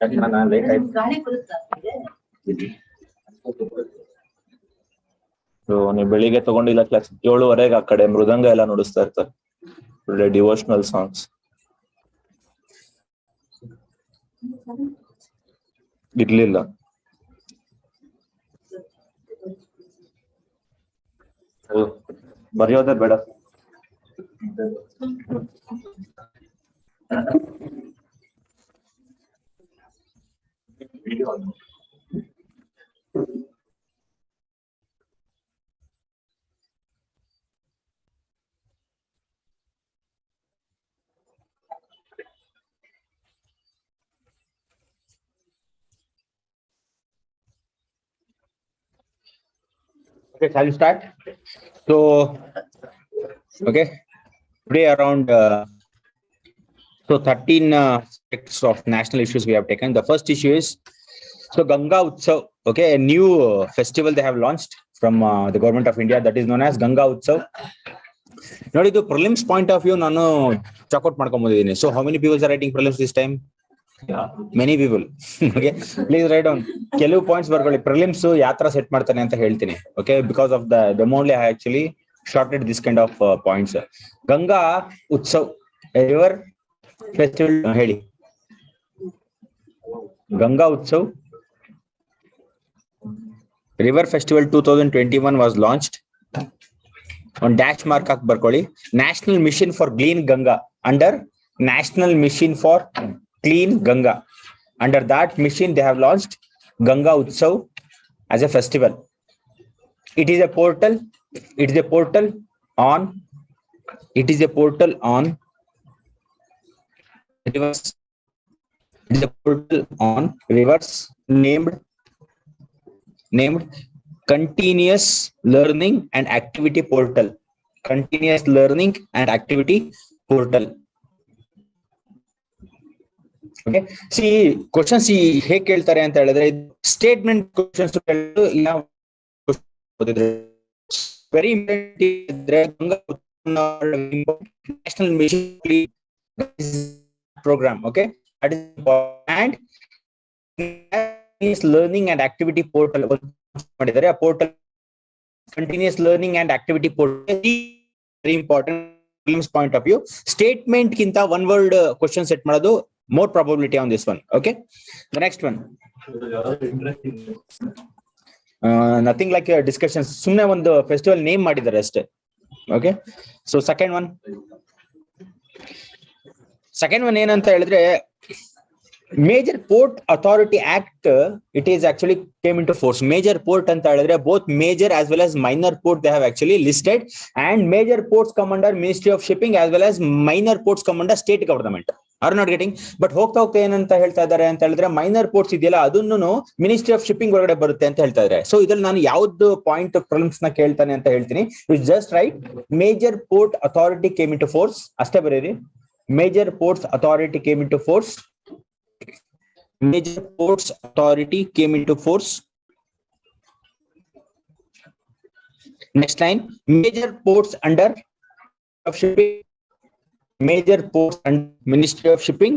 ನೀವು ಬೆಳಿಗ್ಗೆ ತಗೊಂಡಿಲ್ಲ ಕ್ಲಾಸ್ 7:30 ಆ ಕಡೆ ಮೃದಂಗ ಎಲ್ಲ ನುಡಿಸ್ತಾ ಇರ್ತಾರೆ, ಒಳ್ಳೆ ಡಿವೋಷನಲ್ ಸಾಂಗ್ಸ್. ಇರ್ಲಿಲ್ಲ. ಬರೆಯೋದೇ ಬೇಡ. Okay, shall we start? So, okay, today around 13 aspects of national issues we have taken. The first issue is, so Ganga Utsav, okay, a new festival they have launched from the government of India, that is known as Ganga Utsav. Now, the prelims point of view, nanu check out madkonbodidini. So, how many people are writing prelims this time? Yeah, many people. Okay, please write down. ಕೆಲವು points ಬರ್ಕೊಳ್ಳಿ. Prelims ಯಾವ ತರ set ಮಾಡ್ತಾನೆ ಅಂತ ಹೇಳ್ತೀನಿ. Okay, because of the only I actually shorted this kind of points. Ganga Utsav, a river festival. ಹೇಳಿ. Ganga Utsav river festival 2021 was launched. On dash mark ಹಾಕಿ ಬರ್ಕೊಳ್ಳಿ. National Mission for Clean Ganga, under National Mission for Clean Ganga. Under that mission, they have launched Ganga Utsav as a festival. It is a portal. It is a portal on. It is a portal on rivers. It is a portal on rivers named Continuous Learning and Activity Portal. Continuous Learning and Activity Portal. Okay, see questions ಹೇಗೆ ಕೇಳ್ತಾರೆ ಅಂತ ಹೇಳಿದ್ರೆ statement questions very national mission programme. Okay, that is and learning and activity portal ಮಾಡಿದ್ದಾರೆ. ಆ portal continuous learning and activity portal very important point of view. Statement ಗಿಂತ one word question set ಮಾಡೋದು more probability on this one. Okay, the next one, nothing like a discussion, sumne ಒಂದು festival name ಮಾಡಿದ್ದಾರೆ ಅಷ್ಟೇ. Okay, so second one ಏನಂತ ಹೇಳಿದ್ರೆ Major Port Authority Act, it is actually came into force. Major port anta ಹೇಳಿದ್ರೆ both major as well as minor port they have actually listed, and major ports come under Ministry of Shipping as well as minor ports come under state government. Are not getting? But ಹೋಗ್ತಾ ಏನಂತ ಹೇಳ್ತಾ ಇದ್ದಾರೆ ಅಂತ ಹೇಳಿದ್ರೆ minor ports ಇದೆಯಲ್ಲ ಅದನ್ನು ministry of shipping ಒಳಗಡೆ ಬರುತ್ತೆ ಅಂತ ಹೇಳ್ತಾ ಇದ್ದಾರೆ. ಸೊ ಇದ್ರಲ್ಲಿ ನಾನು ಯಾವ್ದು ಪಾಯಿಂಟ್ ಪ್ರಾಬ್ಲಮ್ಸ್ ನ ಕೇಳ್ತಾನೆ ಅಂತ ಹೇಳ್ತೀನಿ. It's just write major port authority came into force ಅಷ್ಟೇ ಬರೀರಿ. Major ports authority came into force. Major Ports Authority came into force. Next line, major ports under of shipping, major ports under Ministry of Shipping,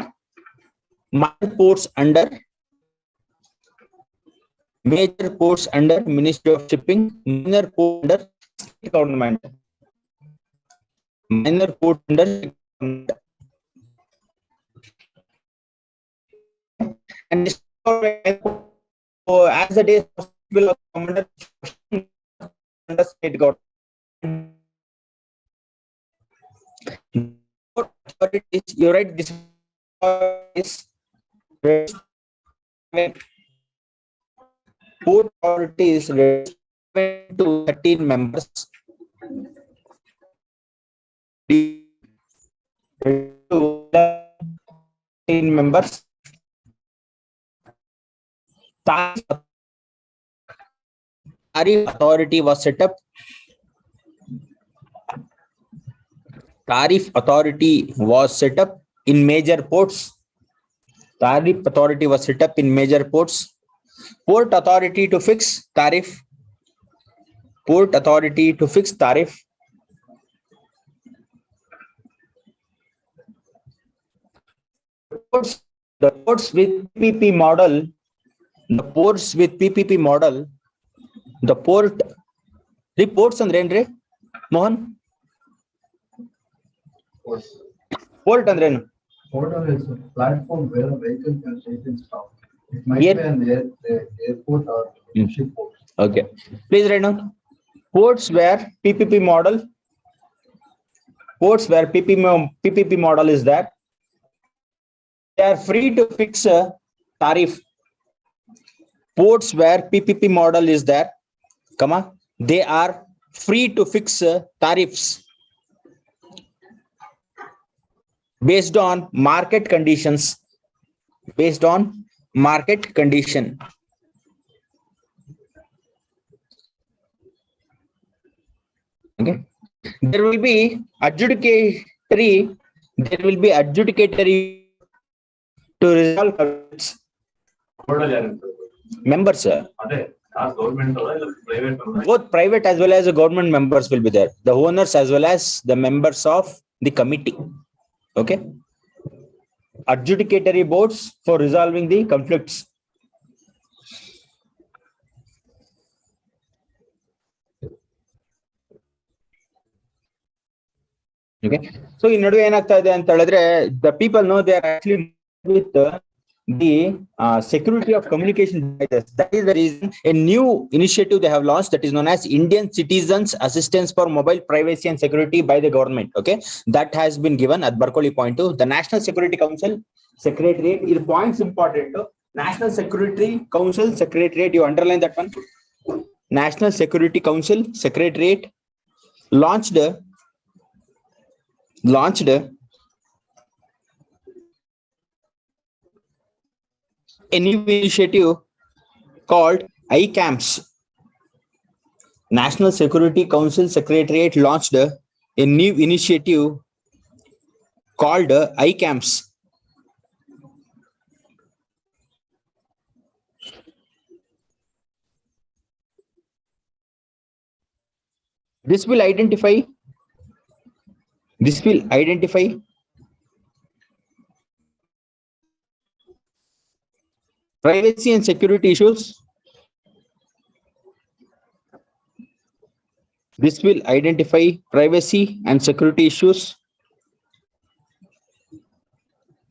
minor ports under major ports under Ministry of Shipping, minor port under state government, minor port under government. And as the day will come under state government. You write this is port authority is to 13 members. 13 members. Tariff authority was set up. Tariff authority was set up in major ports. Tariff authority was set up in major ports. Port authority to fix tariff. Port authority to fix tariff. Ports The ports with PPP model, the ports with PPP model, the port reports ಅಂದ್ರೆ ಏನ್ರಿ Mohan? Port ಅಂದ್ರೆ ಏನು? Port is a platform where a vehicle can take in stop. It might be an airport or ship port. Okay, please write down. Ports where PPP model, ports where PPP model is there, they are free to fix a tariff. Ports where PPP model is there, comma, they are free to fix tariffs based on market conditions, based on market condition. Okay, there will be adjudicatory to resolve members, both private as well as the government members will be there, the owners as well as the members of the committee. Okay, adjudicatory boards for resolving the conflicts. Okay, so in nadu enagta ide anta helidre, the people know they are actually with the security of communication devices. That is the reason a new initiative they have launched, that is known as Indian Citizens Assistance for Mobile Privacy and Security by the government. Okay, that has been given at Barkoli point 2. The National Security Council Secretariat, is points important to National Security Council Secretariat, you underline that one. National Security Council Secretariat launched a new initiative called ICAMS. National Security Council Secretariat launched a new initiative called ICAMS. This will identify privacy and security issues. This will identify privacy and security issues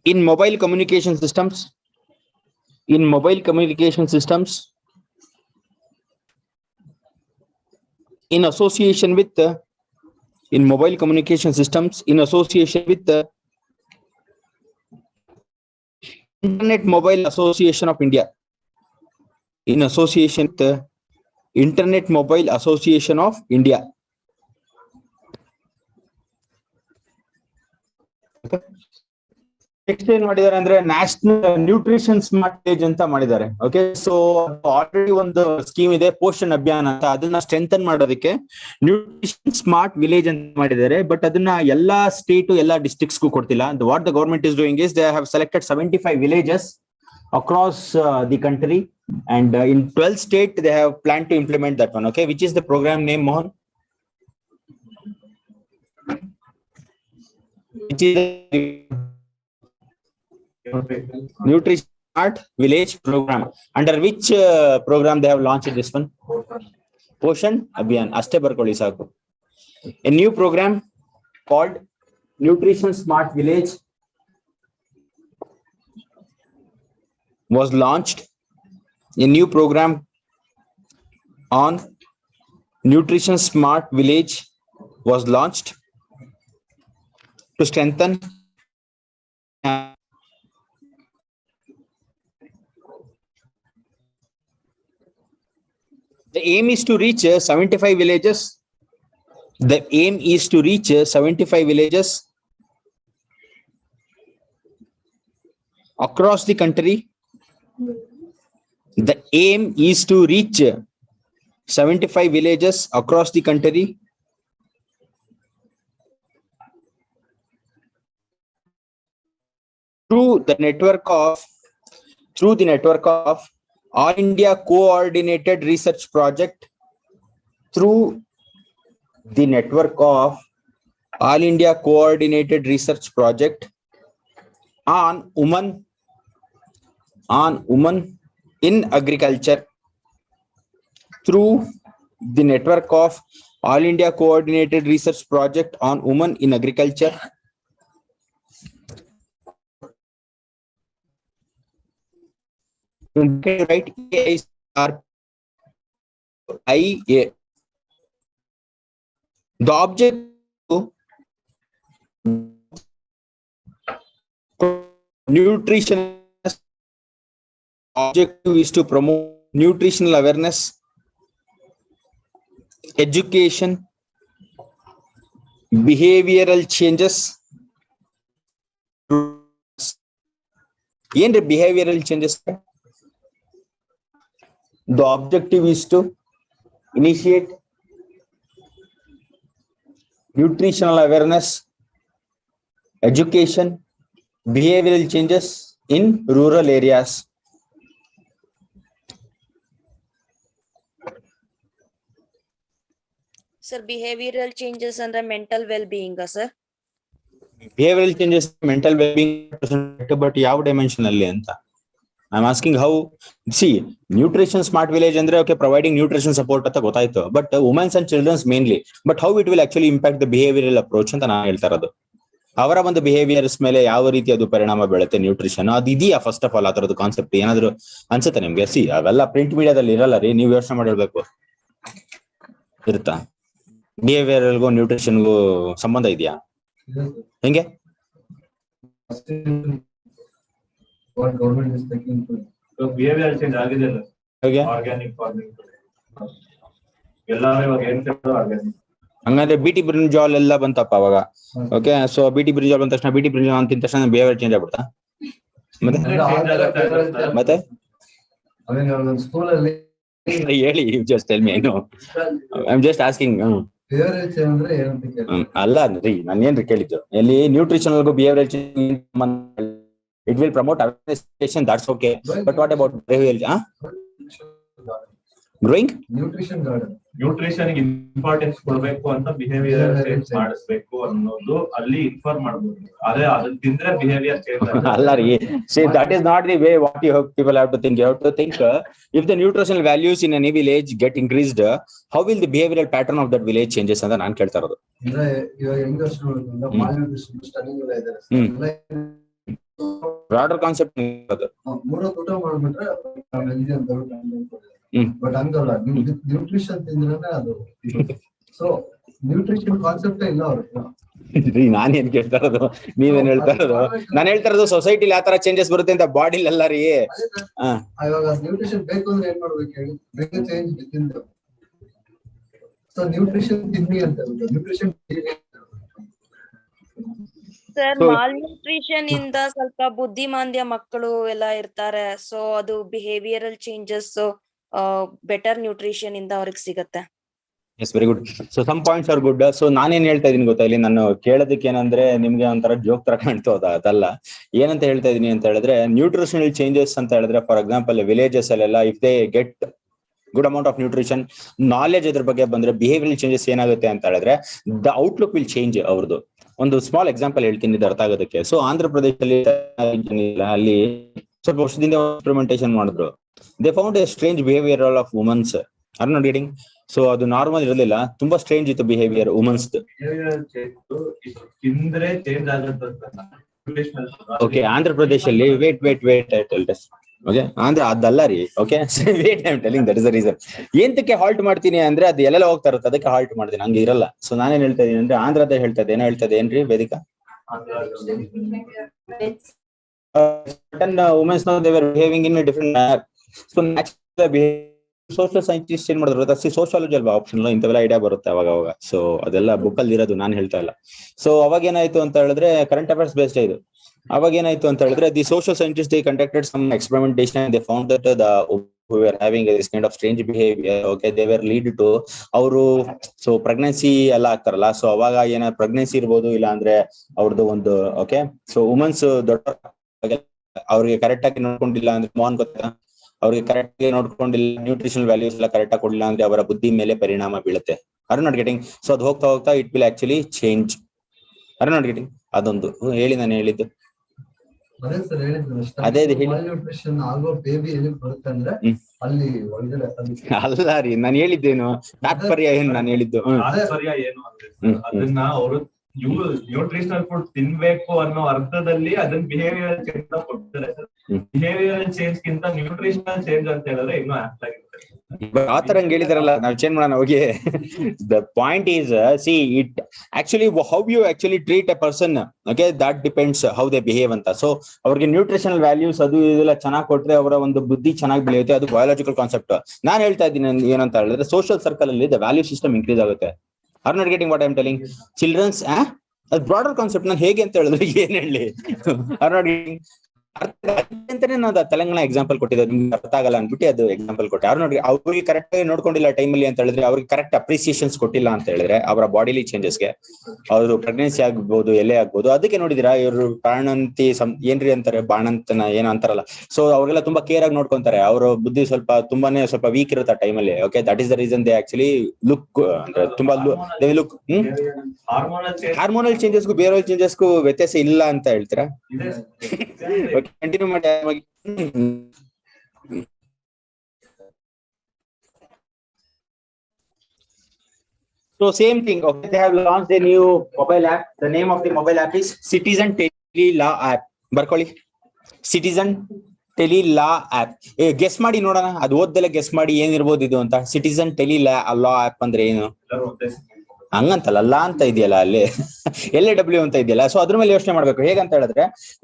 in mobile communication systems. In mobile communication systems, in association with in mobile communication systems, in association with the Internet Mobile Association of India, in association with the Internet Mobile Association of India. Next ಏನ್ ಮಾಡಿದ್ದಾರೆ ಅಂದ್ರೆ national nutrition smart village ಅಂತ ಮಾಡಿದ್ದಾರೆ. Okay, so already ಒಂದು scheme ಇದೆ ಪೋಷಣ್ ಅಭಿಯಾನ ಅಂತ, ಅದನ್ನ ಸ್ಟ್ರೆಂಥನ್ ಮಾಡೋದಕ್ಕೆ ನ್ಯೂಟ್ರಿಷನ್ ಸ್ಮಾರ್ಟ್ ವಿಲೇಜ್ ಅಂತ ಮಾಡಿದ್ದಾರೆ. ಬಟ್ ಅದನ್ನ ಎಲ್ಲಾ ಸ್ಟೇಟ್ ಎಲ್ಲಾ ಡಿಸ್ಟ್ರಿಕ್ಟ್ಸ್ ಗೂ ಕೊಡ್ತಿಲ್ಲ. What the government is doing is they have selected 75 villages across the country, and in 12 states they have planned to implement that one. Okay, which is the program name, Mohan? Which is Nutrition Smart Village program. Under which program they have launched this one? Poshan Abhiyan. Aste barkoli saku. A new program called Nutrition Smart Village was launched. A new program on Nutrition Smart Village was launched to strengthen the aim is to reach 75 villages. The aim is to reach 75 villages across the country. The aim is to reach 75 villages across the country through the network of All India Coordinated Research Project, through the network of All India Coordinated Research Project on women on women in agriculture through the network of All India Coordinated Research Project on Women in Agriculture. Right, IA. The object nutrition objective is to promote nutritional awareness, education, behavioral changes. Behavioral changes. The objective is to initiate nutritional awareness, education, behavioral changes in rural areas. Sir, behavioral changes and the mental well-being, sir. Behavioral changes, mental well-being, but ಯಾವ dimension ಅಲ್ಲಿ ಅಂತ I'm asking how. See, nutrition smart village ಅಂದ್ರೆ okay, providing nutrition support ಅಂತ ಗೊತ್ತಾಯ್ತು, but women's and children's mainly, but how it will actually impact the behavioral approach ಅಂತ ನಾನು ಹೇಳ್ತಾ ಇರೋದು. ಅವರ ಒಂದು ಬಿಹೇವಿಯರ್ಸ್ ಮೇಲೆ ಯಾವ ರೀತಿ ಅದು ಪರಿಣಾಮ ಬೀಳುತ್ತೆ ನ್ಯೂಟ್ರಿಷನ್, ಅದು ಇದೆಯಾ ಫಸ್ಟ್ ಆಫ್ ಆಲ್ ಆ ತರದ್ದು ಕಾನ್ಸೆಪ್ಟ್ ಏನಾದ್ರು ಅನ್ಸುತ್ತೆ ನಿಮ್ಗೆ? ಸಿ, ಅವೆಲ್ಲ ಪ್ರಿಂಟ್ ಮೀಡಿಯಾದಲ್ಲಿ ಇರಲ್ಲ ರೀ, ನೀವು ಯೋಚನೆ ಮಾಡಿರ್ಬೇಕು. ಇರುತ್ತಾ ಬಿಹೇವಿಯರ್ಗೂ ನ್ಯೂಟ್ರಿಷನ್ಗೂ ಸಂಬಂಧ ಇದೆಯಾ? ಹೆಂಗೆ? What government is taking to behavioral change ಆಗಿದೆ ಅಲ್ಲ, ಹೇಗೆ? ಆರ್ಗ್ಯಾನಿಕ್ ಫಾರ್ಮಿಂಗ್ ಎಲ್ಲರೂ ಇವಾಗ ಏನ್ ಕೇಳೋದು ಆರ್ಗ್ಯಾನಿಕ್. ಹಂಗಂದ್ರೆ ಬಿಟಿ ಬ್ರಿಂಜಾಲ್ ಎಲ್ಲ ಬಂತಪ್ಪ ಅವಾಗ. ಓಕೆ, ಸೊ ಬಿಟಿ ಬ್ರಿಂಜಾಲ್ ಬಂದ ತಕ್ಷಣ ಬಿಟಿ ಬ್ರಿಂಜಾಲ್ ಅಂತ ತಕ್ಷಣ ಬಿಹೇವಿಯರ್ ಚೇಂಜ್ ಆಗ್ಬಿಡ್ತಾ? ಮತ್ತೆ ಸ್ಕೂಲ್ ಅಲ್ಲಿ ಹೇಳಿ, just tell me. I know, I am just asking. behavioral change ಅಂದ್ರೆ ಏನಂತ ಕೇಳಿ. ಅಲ್ಲ ರೀ, ನಾನು ಏನ್ರಿ ಕೇಳಿದ್ದು, ಎಲ್ಲಿ ನ್ಯೂಟ್ರಿಷನ್ಗೂ behaviour change, it will promote awareness, that's okay, but what about behavior? Growing nutrition garden, nutrition importance ಕೊಡ್ಬೇಕು ಅಂತ ಬಿಹೇವಿಯರ್ ಚೇಂಜ್ ಮಾಡಿಸ್ಬೇಕು ಅನ್ನೋದು ಅಲ್ಲಿ ಇನ್ಫಾರ್ಮ್ ಮಾಡ್ಬೋದು. ಅದೇ ಅದನ್ನ ತಿಂದ್ರೆ ಬಿಹೇವಿಯರ್ ಚೇಂಜ್ ಅಲ್ಲ ರೀ. See, that is not the way what you have, people have to think. You have to think, if the nutritional values in any village get increased, how will the behavioral pattern of that village changes ಅಂತ ನಾನು ಕೇಳ್ತಾ ಇರೋದು. ಅಂದ್ರೆ ಇವಾಗ youngers mall nutrition studying ಎಲ್ಲ ಇದ್ದಾರೆ. Broader concept ಅದು. ಮೂರು ಊಟ ಮಾಡ್ಬಿಟ್ರೆ ಬಟ್ ಹಂಗಲ್ಲ, ನ್ಯೂಟ್ರಿಷನ್ ತಿಂದ್ರೆ ಅದು. ಸೊ ನ್ಯೂಟ್ರಿಷನ್ ಕಾನ್ಸೆಪ್ಟ್ ಇಲ್ಲ ಅವ್ರಿಗೆ. ನಾನೇನ್ ಕೇಳ್ತಾ ಇರೋದು, ನೀವೇನ್ ಹೇಳ್ತಾ ಇರೋದು? ನಾನು ಹೇಳ್ತಾ ಇರೋದು ಸೊಸೈಟಿಲಿ ಯಾವ ತರ ಚೇಂಜಸ್ ಬರುತ್ತೆ ಅಂತ, ಬಾಡಿಲಿ ಎಲ್ಲ ರೀ. ಇವಾಗ ನ್ಯೂಟ್ರಿಷನ್ ಬೇಕು ಅಂದ್ರೆ ಏನ್ ಮಾಡ್ಬೇಕು ಹೇಳಿ? ಬೇಗ ಚೇಂಜ್ ವಿತಿನ್. ಸೊ ನ್ಯೂಟ್ರಿಷನ್ ತಿನ್ನಿ ಅಂತ ನ್ಯೂಟ್ರಿಷನ್. ಸರ್, ಮಾಲ್ ನ್ಯೂಟ್ರಿಷನ್ ಇಂದ ಸ್ವಲ್ಪ ಬುದ್ಧಿಮಾಂದ್ಯ ಮಕ್ಕಳು ಎಲ್ಲ ಇರ್ತಾರೆ, ಸೊ ಅದು ಬಿಹೇವಿಯರಲ್ ಚೇಂಜಸ್ ಬೆಟರ್ ನ್ಯೂಟ್ರಿಷನ್ ಇಂದ ಅವ್ರಿಗೆ ಸಿಗತ್ತೆ. Yes, very good. So some points are good. So ನಾನೇನ್ ಹೇಳ್ತಾ ಇದೀನಿ ಗೊತ್ತಾ, ಇಲ್ಲಿ ನಾನು ಕೇಳೋದಕ್ಕೆ ಏನಂದ್ರೆ ನಿಮ್ಗೆ ಒಂಥರ ಜೋಕ್ ತರ ಕಾಣ್ತು, ಅದಲ್ಲ. ಏನಂತ ಹೇಳ್ತಾ ಇದೀನಿ ಅಂತ ಹೇಳಿದ್ರೆ, ನ್ಯೂಟ್ರಿಷನಲ್ ಚೇಂಜಸ್ ಅಂತ ಹೇಳಿದ್ರೆ, ಫಾರ್ ಎಕ್ಸಾಂಪಲ್ ವಿಲೇಜಸ್ ಅಲ್ಲೆಲ್ಲ if they get good amount of nutrition knowledge ಅದ್ರ ಬಗ್ಗೆ ಬಂದ್ರೆ, ಬಿಹೇವಿಯರಲ್ ಚೇಂಜಸ್ ಏನಾಗುತ್ತೆ ಅಂತ ಹೇಳಿದ್ರೆ, ದ ಔಟ್ಲುಕ್ ವಿಲ್ ಚೇಂಜ್ ಅವ್ರದ್ದು. ಒಂದು ಸ್ಮಾಲ್ ಎಕ್ಸಾಂಪಲ್ ಹೇಳ್ತೀನಿ ಇದು ಅರ್ಥ ಆಗೋದಕ್ಕೆ. ಸೊ ಆಂಧ್ರ ಪ್ರದೇಶದಲ್ಲಿ ಅಲ್ಲಿ ಸ್ವಲ್ಪ ವರ್ಷದಿಂದ ಎಕ್ಸ್ಪೆರಿಮೆಂಟೇಷನ್ ಮಾಡಿದ್ರು. They found a strange behaviour of womans. Are not getting? So ಅದು ನಾರ್ಮಲ್ ಇರಲಿಲ್ಲ, ತುಂಬಾ ಸ್ಟ್ರೇಂಜ್ ಇತ್ತು ಬಿಹೇವಿಯರ್ ವುಮನ್ಸ್. ಓಕೆ, ಆಂಧ್ರ ಪ್ರದೇಶಲ್ಲಿ ವೇಟ್ ಓಕೆ, ಆಂಧ್ರ ಅದಲ್ಲ ರೀ. Okay, wait I am telling, that is the reason. ಎಂತಕ್ಕೆ ಹಾಲ್ಟ್ ಮಾಡ್ತೀನಿ ಅಂದ್ರೆ, ಅದು ಎಲ್ಲೆಲ್ಲ ಹೋಗ್ತಾ ಇರುತ್ತೆ, ಅದಕ್ಕೆ ಹಾಲ್ಟ್ ಮಾಡ್ತೀನಿ, ಹಂಗೆ ಇರಲ್ಲ. ಸೊ ನಾನೇನ್ ಹೇಳ್ತಾ ಇದೀನಿ ಅಂದ್ರೆ, ಆಂಧ್ರದ ಹೇಳ್ತಾ ಇದೆ, ಏನೋ ಹೇಳ್ತಾ ಇದೆ ಏನ್ರಿ Vedika? Womens they were behaving in different manner. So natural social scientist ಏನ್ ಮಾಡಿದ್ರು, ಸೋಶಿಯಾಲಜಿ ಅಲ್ವಾ ಆಪ್ಷನ್, ಇಂಥವೆಲ್ಲ ಐಡಿಯಾ ಬರುತ್ತೆ ಅವಾಗ. ಸೊ ಅದೆಲ್ಲ ಬುಕ್ ಅಲ್ಲಿ ಇರೋದು, ನಾನು ಹೇಳ್ತಾ ಇಲ್ಲ. ಸೊ ಅವಾಗ ಏನಾಯ್ತು ಅಂತ ಹೇಳಿದ್ರೆ, ಕರೆಂಟ್ ಅಫೇರ್ಸ್ ಬೇಸ್ಡ್ ಇದು. ಅವಾಗ ಏನಾಯ್ತು ಅಂತ ಹೇಳಿದ್ರೆ, the social scientist they conducted some experimentation. They found that the who were having this kind of strange behavior, okay, they were lead to ಅವರು ಸೊ ಪ್ರೆಗ್ನೆನ್ಸಿ ಎಲ್ಲ ಆಗ್ತಾರಲ್ಲ. ಸೊ ಅವಾಗ ಏನ ಪ್ರೆಗ್ನೆನ್ಸಿ ಇರ್ಬೋದು, ಇಲ್ಲ ಅಂದ್ರೆ ಅವ್ರದ್ದು ಒಂದು ಓಕೆ. ಸೊ ವುಮೆನ್ಸ್ ದೊಡ್ಡ ಅವ್ರಿಗೆ ಕರೆಕ್ಟ್ ಆಗಿ ನೋಡ್ಕೊಂಡಿಲ್ಲ ಅಂದ್ರೆ, ಮೋಹನ್ ಗೊತ್ತಾ, ಅವ್ರಿಗೆ ಕರೆಕ್ಟ್ ಆಗಿ ನೋಡ್ಕೊಂಡಿಲ್ಲ, ನ್ಯೂಟ್ರಿಷನಲ್ ವ್ಯಾಲ್ಯೂಸ್ ಎಲ್ಲ ಕರೆಕ್ಟ್ ಆಗಿ ಕೊಡಲಿಲ್ಲ ಅಂದ್ರೆ ಅವರ ಬುದ್ಧಿ ಮೇಲೆ ಪರಿಣಾಮ ಬೀಳುತ್ತೆ. R not getting? ಸೊ ಅದು ಹೋಗ್ತಾ ಹೋಗ್ತಾ it will actually change. Are not getting? ಅದೊಂದು ಹೇಳಿ, ನಾನು ಹೇಳಿದ್ದು ಅದೇ ಸರ್ ಹೇಳಿದ್ರು ಅದೇ ಹೇಳಿ. ನ್ಯೂಟ್ರಿಷನ್ ಆಗೋ ಬೇಬಿ ಎಲ್ಲಿ ಬರುತ್ತೆ ಅಂದ್ರೆ ಅಲ್ಲಿ ಒಳಗಡೆ ಅಲ್ಲ ರೀ ನಾನು ಹೇಳಿದ್ದೇನು ತಾತ್ಪರ್ಯ ಏನು ನಾನು ಹೇಳಿದ್ದು ತಾತ್ಪರ್ಯ ಏನು ಅಂದ್ರೆ ಅದನ್ನ ಅವರು ನ್ಯೂಟ್ರಿಷನಲ್ ಫುಡ್ ತಿನ್ಬೇಕು ಅನ್ನೋ ಅರ್ಥದಲ್ಲಿ ಅದನ್ನ ಬಿಹೇವಿಯರ್ ಚೇಂಜ್ ಕೊಡ್ತಾರೆ ಸರ್. ಬಿಹೇವಿಯರ್ ಚೇಂಜ್ ಗಿಂತ ನ್ಯೂಟ್ರಿಷನಲ್ ಚೇಂಜ್ ಅಂತ ಹೇಳಿದ್ರೆ ಇನ್ನೂ ಅರ್ಥ ಆಗಿರುತ್ತೆ. ಆತರ ಹಂಗ ಹೇಳಿದಾರಲ್ಲ ನಾವು ಚೇಂಜ್ ಮಾಡೋಣ ಹೋಗಿ. The point is see it actually how you actually treat a person, okay, that depends how they behave ಅಂತ. ಸೊ ಅವ್ರಿಗೆ ನ್ಯೂಟ್ರಿಷನಲ್ ವ್ಯಾಲ್ಯೂಸ್ ಅದು ಇದೆಲ್ಲ ಚೆನ್ನಾಗಿ ಕೊಟ್ರೆ ಅವರ ಒಂದು ಬುದ್ಧಿ ಚೆನ್ನಾಗಿ ಬೆಳೆಯುತ್ತೆ. ಅದು ಬಯಾಲಜಿಕಲ್ ಕಾನ್ಸೆಪ್ಟ್. ನಾನು ಹೇಳ್ತಾ ಇದ್ದೀನಿ ಏನಂತ ಹೇಳಿದ್ರೆ ಸೋಷಿಯಲ್ ಸರ್ಕಲ್ ಅಲ್ಲಿ ದ ವ್ಯಾಲ್ಯೂ ಸಿಸ್ಟಮ್ ಇನ್ಕ್ರೀಸ್ ಆಗುತ್ತೆ. Are not getting what I am telling? Childrens ಅದು ಬ್ರಾಡರ್ ಕಾನ್ಸೆಪ್ಟ್. ನಾನು ಹೇಗೆ ಅಂತ ಹೇಳಿದ್ರೆ ಏನ್ ಹೇಳಿ ಆರ್ ನಾಟ್ ಗೆಟಿಂಗ್ ಅಂತಾನೆ ನಾನು ತೆಲಂಗಾಣ ಎಕ್ಸಾಂಪಲ್ ಕೊಟ್ಟಿದ್ದೆ, ನಿಮ್ಗೆ ಅರ್ಥ ಆಗಲ್ಲ ಅನ್ಬಿಟ್ಟು ಅದು ಎಕ್ಸಾಂಪಲ್ ಕೊಟ್ಟೆ. ಅವ್ರು ನೋಡಿ ಅವ್ರಿಗೆ ಕರೆಕ್ಟ್ ಆಗಿ ನೋಡ್ಕೊಂಡಿಲ್ಲ ಟೈಮಲ್ಲಿ ಅಂತ ಹೇಳಿದ್ರೆ, ಅವ್ರಿಗೆ ಕರೆಕ್ಟ್ ಅಪ್ರಿಸಿಯೇಷನ್ಸ್ ಕೊಟ್ಟಿಲ್ಲ ಅಂತ ಹೇಳಿದ್ರೆ ಅವರ ಬಾಡಿಲಿ ಚೇಂಜಸ್ಗೆ, ಅವರು ಪ್ರೆಗ್ನೆನ್ಸಿ ಆಗ್ಬೋದು, ಎಲೆ ಆಗ್ಬೋದು. ಅದಕ್ಕೆ ನೋಡಿದಿರಾ ಇವರು ಬಾಣಂತಿ ಏನ್ರಿ ಅಂತಾರೆ, ಬಾಣಂತನ ಏನೋ ಅಂತಾರಲ್ಲ. ಸೊ ಅವ್ರಿಗೆಲ್ಲ ತುಂಬಾ ಕೇರ್ ಆಗಿ ನೋಡ್ಕೊಂತಾರೆ. ಅವ್ರ ಬುದ್ಧಿ ತುಂಬಾನೇ ವೀಕ್ ಇರುತ್ತೆ ಆ ಟೈಮಲ್ಲಿ. Okay, that is the reason they actually look ಅಂದ್ರೆ ತುಂಬಾ ಲುಕ್. ಹಾರ್ಮೋನಲ್ ಚೇಂಜಸ್ಗೂ ಬೇರೆ ಚೇಂಜಸ್ಗೂ ವ್ಯತ್ಯಾಸ ಇಲ್ಲ ಅಂತ ಹೇಳ್ತೀರಾ? ಕಂಟಿನ್ಯೂ ಮಾಡಿ. So same thing. Okay, they have launched a new mobile app. The name of the mobile app is Citizen Tele Law App. ಬರ್ಕೊಳ್ಳಿ, citizen tele Law App. Guess ಮಾಡಿ ನೋಡೋಣ, ಅದು ಓದ್ದಲೆ ಗೆಸ್ ಮಾಡಿ ಏನಿರ್ಬೋದು ಇದು ಅಂತ. ಸಿಟಿಸನ್ ಟೆಲಿ ಲಾ ಆಪ್ ಅಂದ್ರೆ ಏನು? ಹಂಗಂತಲ್ಲ, ಲಾ ಅಂತ ಇದೆಯಲ್ಲ ಅಲ್ಲಿ, LAW ಅಂತ ಇದೆಯಲ್ಲ. ಸೊ ಅದ್ರ ಮೇಲೆ ಯೋಚನೆ ಮಾಡ್ಬೇಕು. ಹೇಗಂತ ಹೇಳಿದ್ರೆ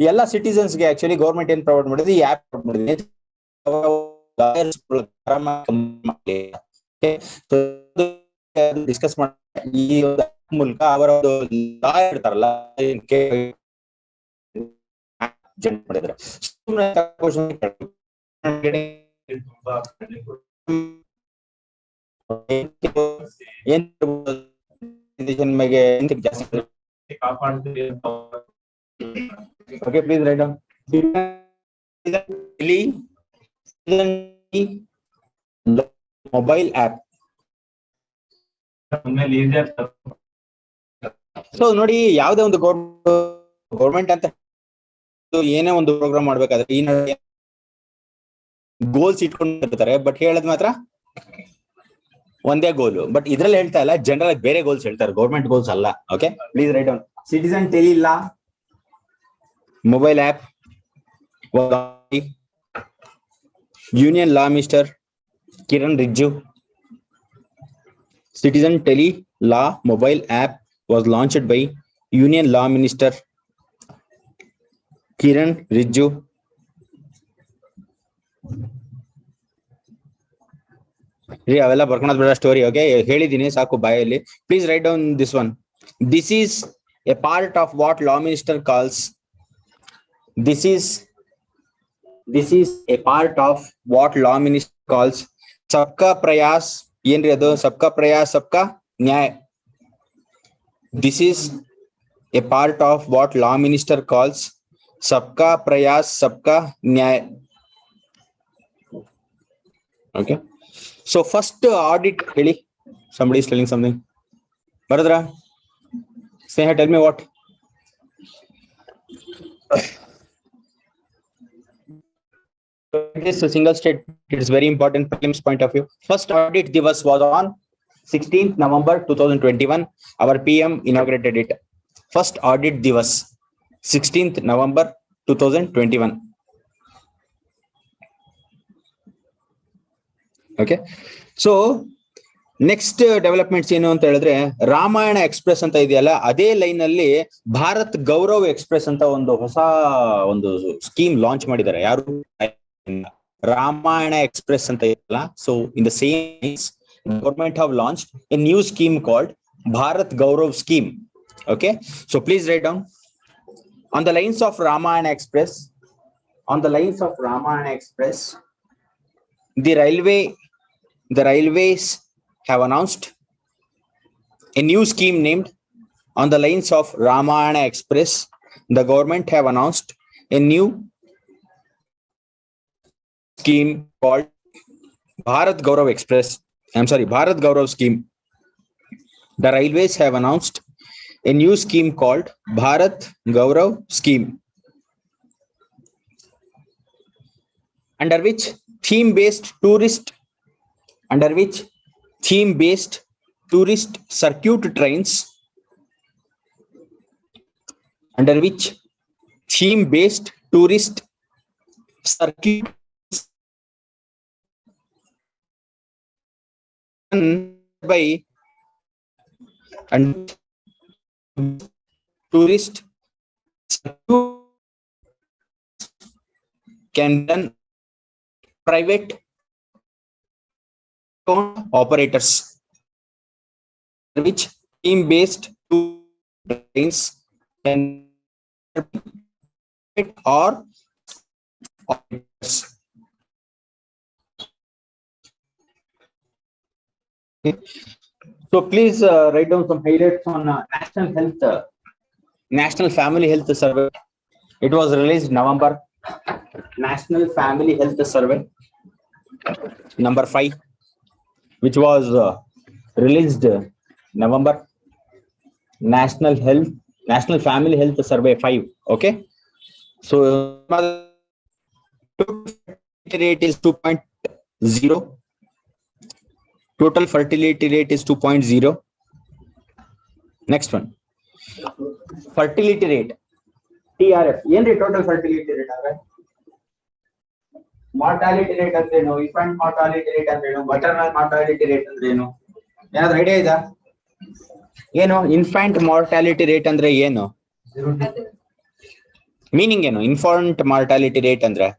ಎಲ್ಲ ಸಿಟಿಸನ್ಸ್ಗೆ ಆಕ್ಚುಲಿ ಗೌರ್ಮೆಂಟ್ ಏನ್ ಪ್ರೊವೈಡ್ ಮಾಡಿದೆ, ಈ ಆಪ್ ಪ್ರೊವೈಡ್ ಮಾಡಿದೆ. ಡಿಸ್ಕಸ್ ಮಾಡಿ ಈ ಮೂಲಕ ಅವರ ಲಾ ಇರ್ತಾರಲ್ಲ ಮಾಡಿದ್ರೆ Okay, please write down. Mobile app. So ನೋಡಿ, ಯಾವುದೇ ಒಂದು ಗೌರ್ಮೆಂಟ್ ಅಂತ ಏನೇ ಒಂದು ಪ್ರೋಗ್ರಾಮ್ ಮಾಡ್ಬೇಕಾದ್ರೆ ಈ ಗೋಲ್ಸ್ ಇಟ್ಕೊಂಡಿರ್ತಾರೆ, ಬಟ್ ಹೇಳದ್ ಮಾತ್ರ ಒಂದೇ ಗೋಲು. ಬಟ್ ಇದ್ರಲ್ಲಿ ಹೇಳ್ತಾ ಇಲ್ಲ, ಜನರಲ್ ಆಗಿ ಬೇರೆ ಗೋಲ್ಸ್ ಹೇಳ್ತಾರೆ, ಗೌರ್ಮೆಂಟ್ ಗೋಲ್ಸ್ ಅಲ್ಲ. Okay, please write down. Citizen tele law mobile app, union law minister Kiran Rijiju. Citizen Tele Law mobile app was launched by Union Law Minister Kiran Rijju. ಅವೆಲ್ಲ ಬರ್ಕೊಳೋದು ಬೇಡ story. Okay, ಹೇಳಿದೀನಿ ಸಾಕು ಬಾಯಲ್ಲಿ. Please write down this one. This is a part of what law minister calls. This is a part of what law minister calls Sabka Prayas. ಏನ್ರಿ ಅದು? Sabka Prayas Sabka Nyay. This is a part of what law minister calls Sabka Prayas Sabka Nyay. Okay, so first audit ಹೇಳಿ. somebody is telling something. ಬರದ್ರಾ? Sneha, tell me what. It is a single state. It is very important prelims point of view. First audit divas was on 16th November 2021. Our PM inaugurated it. First audit divas 16th November 2021. Okay, so next developments ಏನು ಅಂತ ಹೇಳಿದ್ರೆ, Ramayana express ಅಂತ ಇದೆಯಲ್ಲ, ಅದೇ line ಅಲ್ಲಿ Bharat Gaurav express ಅಂತ ಒಂದು ಹೊಸ ಒಂದು ಸ್ಕೀಮ್ ಲಾಂಚ್ ಮಾಡಿದ್ದಾರೆ. ಯಾರು? ರಾಮಾಯಣ ಎಕ್ಸ್ಪ್ರೆಸ್ ಅಂತ ಇದೆಯಲ್ಲ. So in the same government have launched a new scheme called Bharat Gaurav scheme. Okay, so please write down. On the lines of Ramayana Express, the railways have announced a new scheme named on the lines of Ramayana Express. The government have announced a new scheme called Bharat Gaurav scheme. The railways have announced a new scheme called Bharat Gaurav scheme. under which theme-based tourist circuit trains, under which theme-based tourist circuit by and tourist can be done private operators, which team-based trains can or operators. So please write down some highlights on National Family Health Survey. It was released November. National Family Health Survey number 5, which was released November. National Family Health Survey 5. Okay. So fertility rate is 2.0. Total fertility rate is 2.0. Next one. Fertility rate. TRF. Yenri total fertility rate agre. Mortality rate andrenu, infant mortality rate andrenu, maternal mortality rate andrenu. Yenadru idea ida? Eno infant mortality rate andre eno? Meaning eno infant mortality rate andre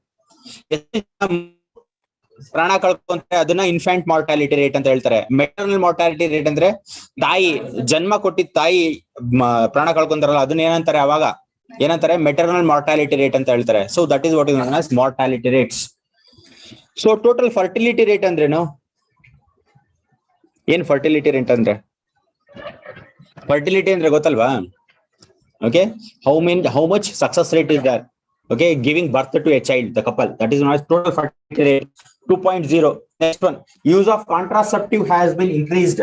ಪ್ರಾಣ ಕಳ್ಕೊಂತಾರೆ ಅದನ್ನ infant mortality rate ಅಂತ ಹೇಳ್ತಾರೆ. Maternal mortality rate ಅಂದ್ರೆ ತಾಯಿ ಜನ್ಮ ಕೊಟ್ಟಿದ್ದ ತಾಯಿ ಪ್ರಾಣ ಕಳ್ಕೊಂತಾರಲ್ಲ ಅದನ್ನ ಏನಂತಾರೆ, ಅವಾಗ ಏನಂತಾರೆ, ಮೆಟರ್ನಲ್ ಮಾರ್ಟಾಲಿಟಿ ರೇಟ್ ಅಂತ ಹೇಳ್ತಾರೆ. So that is what is known as mortality rates. So total fertility rate ಅಂದ್ರೇನು? ಏನ್ ಫರ್ಟಿಲಿಟಿ ರೇಟ್ ಅಂದ್ರೆ? ಫರ್ಟಿಲಿಟಿ ಅಂದ್ರೆ ಗೊತ್ತಲ್ವಾ? Okay, how much success rate is there? Okay, giving birth to a child, the couple, that is known as total fertility rate 2.0. Next one, use of contraceptive has been increased.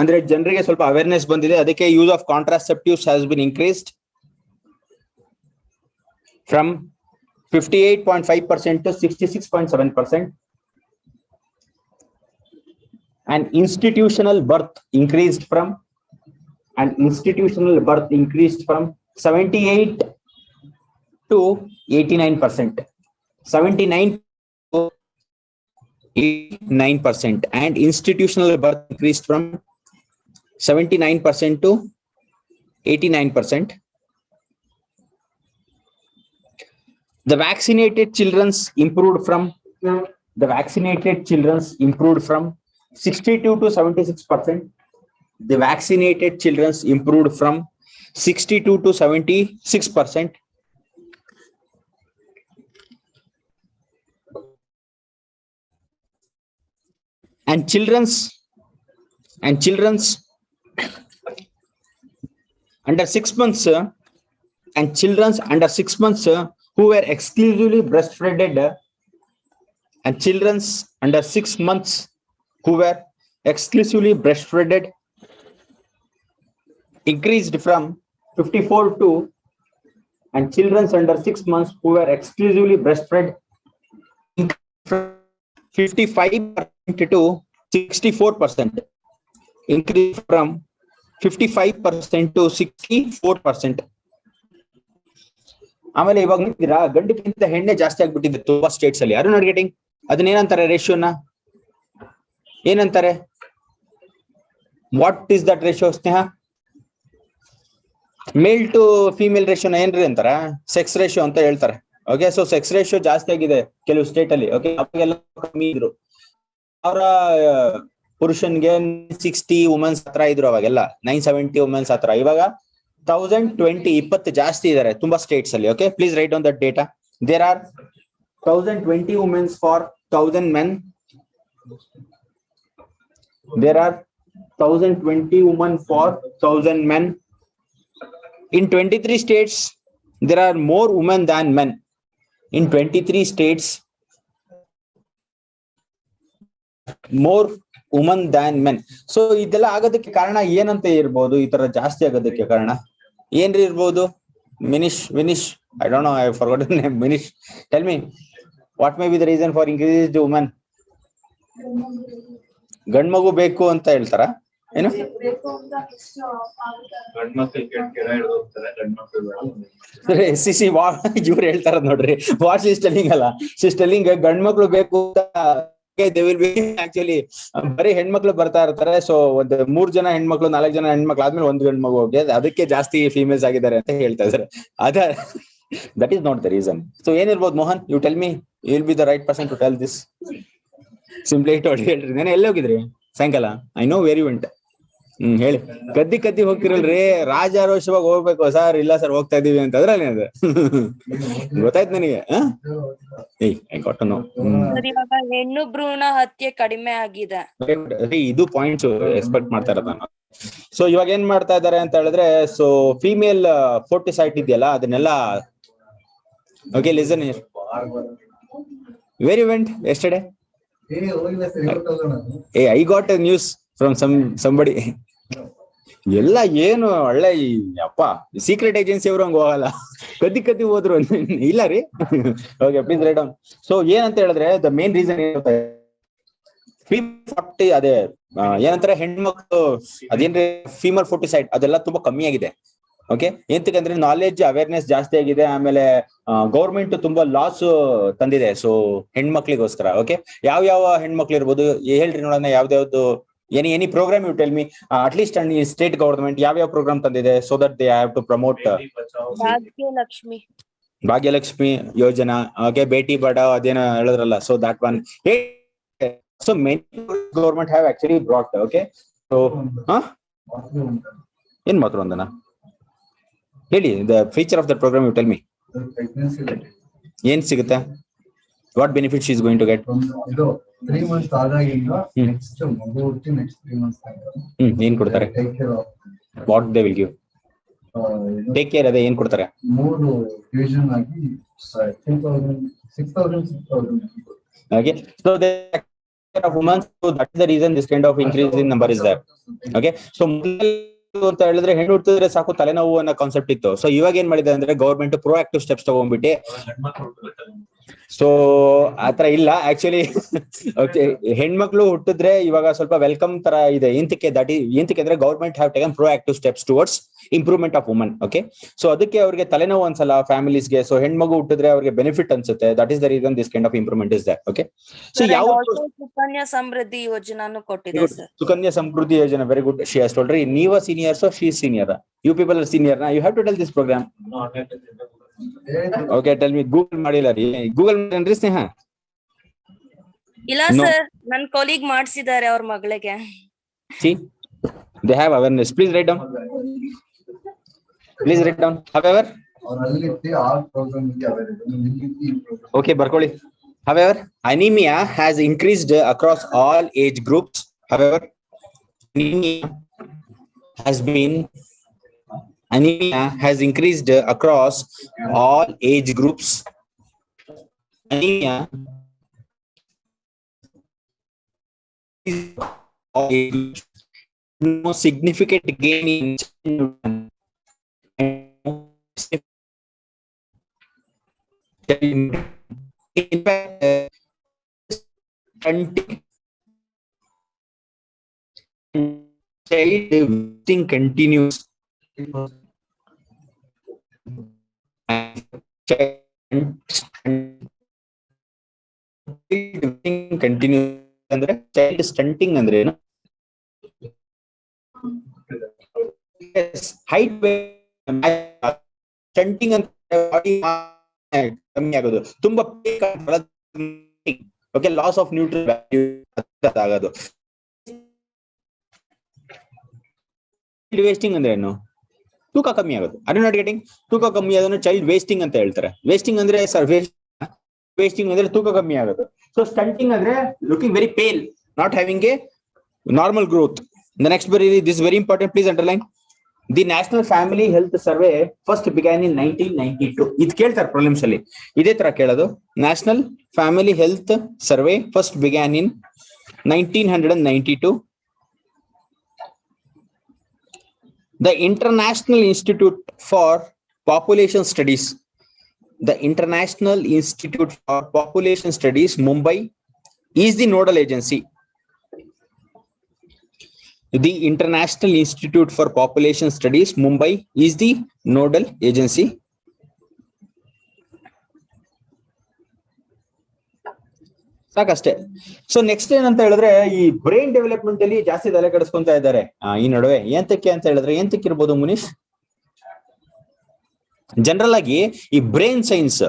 Andre ಜನರಿಗೆ ಸ್ವಲ್ಪ awareness ಬಂದಿದೆ, ಅದಕ್ಕೆ use of contraceptives has been increased from 58.5% to 66.7%. And institutional birth increased from 78 to 89%, 79 to 89%, and institutional birth increased from 79% to 89%. The vaccinated children's improved from 62 to 76%. The vaccinated children's improved from 62 to 76%. And children's under 6 months who were exclusively breastfed, and children's under 6 months who were exclusively breastfed increased from 54 to, and children under 6 months who were exclusively breastfed from 55% to 64%, increased from 55% to 64%. ಆಮೇಲೆ ಇವಾಗ ನೋಡ್ತೀರಾ ಗಂಡಕ್ಕಿಂತ ಹೆಣ್ಣೆ ಜಾಸ್ತಿ ಆಗ್ಬಿಟ್ಟಿದೆ ತುಂಬಾ states ಅಲ್ಲಿ. Are you not getting? ಅದನ್ನ ಏನಂತಾರೆ, ರೇಷಿಯೋನ ಏನಂತಾರೆ? What is that ratio Sneha? Male to female ರೇಷಿಯೋನ ಏನ್ರಿ ಅಂತಾರ? ಸೆಕ್ಸ್ ರೇಷಿಯೋ ಅಂತ ಹೇಳ್ತಾರೆ. ಓಕೆ, ಸೊ ಸೆಕ್ಸ್ ರೇಷಿಯೋ ಜಾಸ್ತಿ ಆಗಿದೆ ಕೆಲವು ಸ್ಟೇಟ್ ಅಲ್ಲಿ. ಓಕೆ, ಅವಾಗೆಲ್ಲ ಕಮ್ಮಿ ಇದ್ರು. ಅವರ ಪುರುಷನ್ಗೆ 60 ವುಮೆನ್ಸ್ ಹತ್ರ ಇದ್ರು ಅವಾಗೆಲ್ಲ, 970 ವುಮೆನ್ಸ್ ಹತ್ರ. ಇವಾಗ 1020 ಜಾಸ್ತಿ ಇದಾರೆ ತುಂಬಾ ಸ್ಟೇಟ್ಸ್ ಅಲ್ಲಿ. Okay, please write on that data. There are 1020 womens for 1000 men. There are 1020 women for 1000 men. In 23 states, there are more women than men. In 23 states, more women than men. So ಇದೆಲ್ಲ ಆಗೋದಕ್ಕೆ ಕಾರಣ ಏನಂತ ಇರ್ಬೋದು? ಈ ತರ ಜಾಸ್ತಿ ಆಗೋದಕ್ಕೆ ಕಾರಣ ಏನ್ರಿ ಇರ್ಬೋದು? ವಿನಿಶ್, I don't know, I forgot the name. Minish, tell me, what may be the reason for increased woman? ಗಂಡ್ ಮಗು ಬೇಕು ಅಂತ ಹೇಳ್ತಾರ ಏನು? ಗಂಡ್ ಮಕ್ಳು ಕೆಳ ಹೋಗ್ತಾರೆ, ಗಂಡ್ ಮಕ್ಳು ಸಿ ಇವ್ರು ಹೇಳ್ತಾರ ನೋಡ್ರಿ, ವಾಟ್ ಇಸ್ ಟೆಲ್ಲಿಂಗ್ ಅಲ್ಲ, ಇಸ್ ಟೆಲ್ಲಿಂಗ್ ಗಂಡ್ ಮಕ್ಳು ಬೇಕು ಆಕ್ಚುಲಿ ಬರೀ ಹೆಣ್ಮಕ್ಳು ಬರ್ತಾ ಇರ್ತಾರೆ. ಸೊ ಒಂದ್ 3 ಜನ ಹೆಣ್ಮಕ್ಳು 4 ಜನ ಹೆಣ್ಮಕ್ಳು ಆದ್ಮೇಲೆ 1 ಗಂಡ್ ಮಗು ಹೋಗಿ ಅದಕ್ಕೆ ಜಾಸ್ತಿ ಫೀಮೇಲ್ಸ್ ಆಗಿದ್ದಾರೆ ಅಂತ ಹೇಳ್ತಾ ಇದಾರೆ. ಅದ that is not the reason. So ಏನಿರ್ಬೋದು Mohan, you tell me, you will be the right person to tell this. Simply ಹೇಳ್ರಿ, ನಾನು ಎಲ್ಲಿ ಹೋಗಿದ್ರಿ ಸಾಯಂಕಾಲ? I know very went. ಹೇಳಿ. ಕದ್ದಿ ಹೋಗ್ತಿರಲ್ರಿ, ರಾಜಾರೋಷವಾಗಿ ಹೋಗ್ಬೇಕು ಸರ್. ಇಲ್ಲ ಸರ್ ಹೋಗ್ತಾ ಇದೀವಿ ಅಂತ ಅದ್ರಲ್ಲಿ ಅದು ಗೊತ್ತಾಯ್ತು ನನಗೆ. ಇವಾಗ ಹೆಣ್ಣು ಭ್ರೂಣ ಹತ್ಯೆ ಕಡಿಮೆ ಆಗಿದೆ, ಇದು ಪಾಯಿಂಟ್ಸ್ ಎಕ್ಸ್ಪೆಕ್ಟ್ ಮಾಡ್ತಾ ಇರೋದು ನಾನು. ಸೊ ಇವಾಗ ಏನ್ ಮಾಡ್ತಾ ಇದಾರೆ ಅಂತ ಹೇಳಿದ್ರೆ, ಸೊ ಫಿಮೇಲ್ ಫೋರ್ಟಿಸೈಟ್ ಇದೆಯಲ್ಲ ಅದನ್ನೆಲ್ಲ, okay listen here, very vent yesterday I got A news from somebody. ಎಲ್ಲ ಏನು ಒಳ್ಳೆ ಅಪ್ಪ ಸೀಕ್ರೆಟ್ ಏಜೆನ್ಸಿ ಅವರು ಹಂಗ ಹೋಗಲ್ಲ, ಕದ್ದಿ ಹೋದ್ರು ಇಲ್ಲ ರೀ. Okay please write down. So ಏನಂತ ಹೇಳಿದ್ರೆ ದ ಮೇನ್ ರೀಸನ್ ಏನಿರುತ್ತೆ, 40 ಅದೇ ಏನಂತಾರೆ ಹೆಣ್ಮಕ್ಳು ಅದೇನ್ರಿ ಫೀಮೇಲ್ ಫೋರ್ಟಿಸೈಡ್ ಅದೆಲ್ಲ ತುಂಬಾ ಕಮ್ಮಿ ಆಗಿದೆ. ಓಕೆ, ಎಂತಕ್ಕಂದ್ರೆ ನಾಲೆಡ್ಜ್ ಅವೇರ್ನೆಸ್ ಜಾಸ್ತಿ ಆಗಿದೆ. ಆಮೇಲೆ ಗೌರ್ಮೆಂಟ್ ತುಂಬಾ ಲಾಸ್ ತಂದಿದೆ ಸೊ ಹೆಣ್ಮಕ್ಳಿಗೋಸ್ಕರ. ಓಕೆ, ಯಾವ ಹೆಣ್ಮಕ್ಳು ಇರ್ಬೋದು ಹೇಳ್ರಿ ನೋಡೋಣ, ಯಾವ್ದಾವ್ದು any programme you tell me, at least state government ಯಾವ ಪ್ರೋಗ್ರಾಮ್ ತಂದಿದೆ so that they have to promote? Bhagyalakshmi Yojana, okay, Beti Bachao ಅದೇನೋ ಹೇಳಿದ್ರಲ್ಲ, so that one. So many government have actually brought. Okay, so ಏನ್ ಮಾತ್ರ ಒಂದನ ಹೇಳಿ, the feature of the programme you tell me. ಏನ್ ಸಿಗುತ್ತೆ? What benefit she is going to get? 3 months ಆದಾಗಿಂದ next ಮಗು ಹುಟ್ಟಿ ನೆಕ್ಸ್ಟ್ 3 months ಏನ್ ಕೊಡ್ತಾರೆ? What they will give? Take care ಅದೇ ಏನ್ ಕೊಡ್ತಾರೆ? 3 ಡಿವಿಷನ್ ಆಗಿ 6,000. Okay, so the of women, so that is the reason this kind of increase in number is there. Okay, so ಅಂತ ಹೇಳಿದ್ರೆ ಹೆಣ್ಣು ಹುಟ್ಟಿದ್ರೆ ಸಾಕು ತಲೆನೋವು ಅನ್ನೋ ಕಾನ್ಸೆಪ್ಟ್ ಇತ್ತು. ಸೊ ಇವಾಗ ಏನ್ ಮಾಡಿದೆ ಅಂದ್ರೆ ಗವರ್ಮೆಂಟ್ ಪ್ರೋಆಕ್ಟಿವ್ ಸ್ಟೆಪ್ಸ್ ತಗೊಂಡ್ಬಿಟ್ಟು, ಸೊ ಆತರ ಇಲ್ಲ ಆಕ್ಚುಲಿ. ಓಕೆ, ಹೆಣ್ಮಕ್ಳು ಹುಟ್ಟಿದ್ರೆ ಇವಾಗ ಸ್ವಲ್ಪ ವೆಲ್ಕಮ್ ತರ ಇದೆ. ಎಂತಕ್ಕೆ ಅಂದ್ರೆ government have taken proactive steps towards improvement of woman. Okay, so ಅದಕ್ಕೆ ಅವ್ರಿಗೆ ತಲೆನೋವು ಅನ್ಸಲ್ಲ ಫ್ಯಾಮಿಲೀಸ್ಗೆ. ಸೊ ಹೆಣ್ಮಗು ಹುಟ್ಟಿದ್ರೆ ಅವ್ರಿಗೆ ಬೆನಿಫಿಟ್ ಅನ್ಸುತ್ತೆ. That is the reason this kind of improvement is there. Okay, so ಯಾವ ಸುಕನ್ಯಾ ಸಮೃದ್ಧಿ ಯೋಜನಾನು ಕೊಟ್ಟಿದೆ sir. Sukanya Samriddhi Yojana, very good. She has told. ನೀವ senior, so she senior, you people are senior ನಾ, you have to tell this programme. Okay, tell me. Google ಮಾಡಿಲ್ಲ ರೀ? Google ಮಾಡ್ರಿ ಸ್ನೇಹ? ಇಲ್ಲ sir, ನನ್ನ ಕೊಲೀಗ್ ಮಾಡಿಸಿದ್ದಾರೆ ಅವ್ರ ಮಗಳಿಗೆ. See, they have awareness. Please write down. Please write down. However, okay, ಬರ್ಕೊಳ್ಳಿ. However, anemia has increased across all age groups. However, anemia has increased across all age groups. Anemia is all age groups. No significant gain in in fact, child wasting continues. Continues ಅಂದ್ರೆ child stunting ಅಂದ್ರೆ ಏನು? Height stunting ಅಂತ ಕಮ್ಮಿ ಆಗೋದು, ತುಂಬಾ okay, loss of nutrient value ಆಗೋದು. Wasting ಅಂದ್ರೆ ಏನು? ತೂಕ ಕಮ್ಮಿ ಆಗೋದು. I am not getting. ತೂಕ ಕಮ್ಮಿ ಆಗೋದನ್ನ ಚೈಲ್ಡ್ ವೇಸ್ಟಿಂಗ್ ಅಂತ ಹೇಳ್ತಾರೆ. ವೇಸ್ಟಿಂಗ್ ಅಂದ್ರೆ ವೇಸ್ಟಿಂಗ್ ಅಂದ್ರೆ ತೂಕ ಕಮ್ಮಿ ಆಗೋದು. ಸೊ ಸ್ಟಂಟಿಂಗ್ ಅಂದ್ರೆ looking very pale, not having a normal growth. The next this is very important, please underline. The National Family Health Survey first began in 1992. ಇದು ಕೇಳ್ತಾರೆ ಪ್ರಾಬ್ಲಮ್ಸ್ ಅಲ್ಲಿ, ಇದೇ ತರ ಕೇಳೋದು. National Family Health Survey first began in 1992. The International Institute for Population Studies, The International Institute for Population Studies, Mumbai, is the nodal agency. The International Institute for Population Studies, Mumbai, is the nodal agency. ಸಾಕಷ್ಟೇ. So next ಏನಂತ ಹೇಳಿದ್ರೆ, ಈ brain development ಅಲ್ಲಿ ಜಾಸ್ತಿ ತಲೆ ಕೆಡಿಸ್ಕೊಂತ ಇದ್ದಾರೆ ಈ ನಡುವೆ. ಏಂತಕ್ಕೆ ಅಂತ ಹೇಳಿದ್ರೆ, ಏಂತಕ್ಕೆ ಇರ್ಬೋದು ಮುನೀಶ್? ಜನರಲ್ ಆಗಿ ಈ ಬ್ರೈನ್ ಸೈನ್ಸ್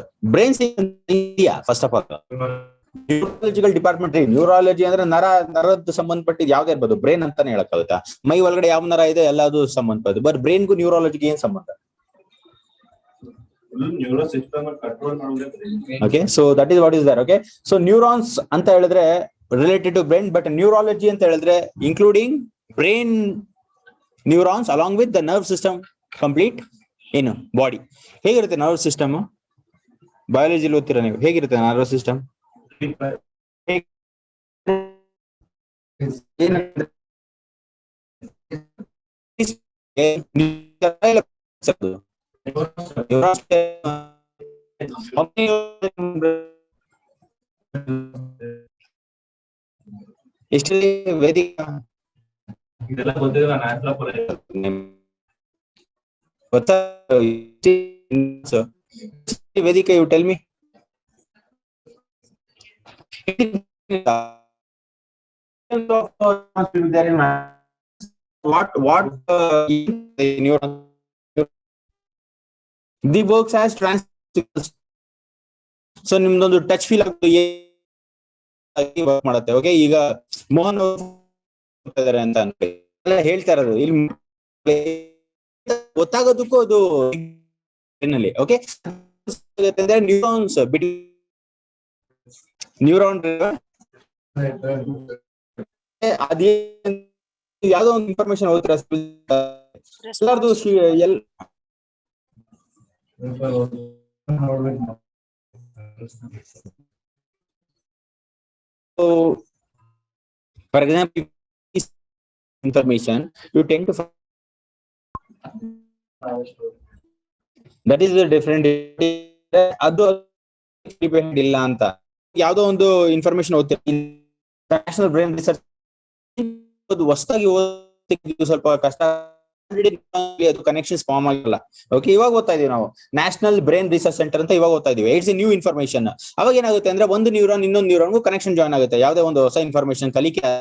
ಇದೆಯಾ? First of all neurological department. Neurology ಅಂದ್ರೆ ನರದ ಸಂಬಂಧಪಟ್ಟಿದ್ ಯಾವ್ದೇ ಇರ್ಬೋದು, ಬ್ರೈನ್ ಅಂತಾನೆ ಹೇಳಕ್ಕಾಗುತ್ತಾ? ಮೈ ಒಳಗಡೆ ಯಾವ ನರ ಇದೆ ಎಲ್ಲದು ಸಂಬಂಧಪಟ್ಟು. ಬಟ್ ಬ್ರೈನ್ಗೂ ನ್ಯೂರಾಲಜಿಗೆ ಏನ್ ಸಂಬಂಧ? Okay, so that is what is there. Okay, so neurons ಅಂತ ಹೇಳಿದ್ರೆ related to brain, but neurology ಅಂತ ಹೇಳಿದ್ರೆ including brain neurons along with the nerve system, complete ಏನು ಬಾಡಿ. ಹೇಗಿರುತ್ತೆ ನರ್ವ್ ಸಿಸ್ಟಮ್? ಬಯಾಲಜಿ ಓದ್ತೀರಾ ನೀವು? ಹೇಗಿರುತ್ತೆ ನರ್ವ್ ಸಿಸ್ಟಮ್? ಎಷ್ಟು Vedika Vedika, you tell me. what the works as trans. So ನಿಮ್ದೊಂದು ಟಚ್ ಫೀಲ್ ಆಗ್ತದೆ ವರ್ಕ್ ಮಾಡುತ್ತೆ. ಓಕೆ, ಈಗ ಮೋಹನ್ ಇದಾರೆ ಅಂತ ಹೇಳ್ತಾ ಇರೋದು ಇಲ್ಲಿ ಗೊತ್ತಾಗೋದಕ್ಕೂ ಅದು ಓಕೆ. ನ್ಯೂರಾನ್ಸ್ ನ್ಯೂರಾನ್ ಅದೇ ಯಾವ್ದೋ ಒಂದು ಇನ್ಫಾರ್ಮೇಶನ್ ಓದ್ತೀರಾ ಎಲ್ಲಾರ್ದು So, for example, information you tend to that is the different. ಅದು ಡಿಪೆಂಡ್ ಇಲ್ಲ ಅಂತ ಯಾವ್ದೋ ಒಂದು ಇನ್ಫಾರ್ಮೇಶನ್ ಓದ್ತೀವಿ. ನ್ಯಾಷನಲ್ ಬ್ರೈನ್ ರಿಸರ್ಚ್ ಹೊಸದಾಗಿ ಓದೋದು ಸ್ವಲ್ಪ ಕಷ್ಟ, ಅದು ಕನೆಕ್ಷನ್ಸ್ ಫಾರ್ಮ್ ಆಗಿಲ್ಲ. ಓಕೆ, ಇವಾಗ ಓದ್ತಾ ಇದೀವಿ ನಾವು ನ್ಯಾಷನಲ್ ಬ್ರೈನ್ ರಿಸರ್ಚ್ ಸೆಂಟರ್ ಅಂತ ಇವಾಗ ಓದ್ತಾ ಇದೀವಿ. It's A new information. ಅವಾಗ ಏನಾಗುತ್ತೆ ಅಂದ್ರೆ ಒಂದು ನ್ಯೂರಾನ್ ಇನ್ನೊಂದು ನ್ಯೂರಾನ್ಗೂ ಕನೆಕ್ಷನ್ ಜಾಯ್ನ್ ಆಗುತ್ತೆ, ಯಾವುದೇ ಒಂದು ಹೊಸ ಇನ್ಫಾರ್ಮೇಶನ್ ಕಲಿಕೆ.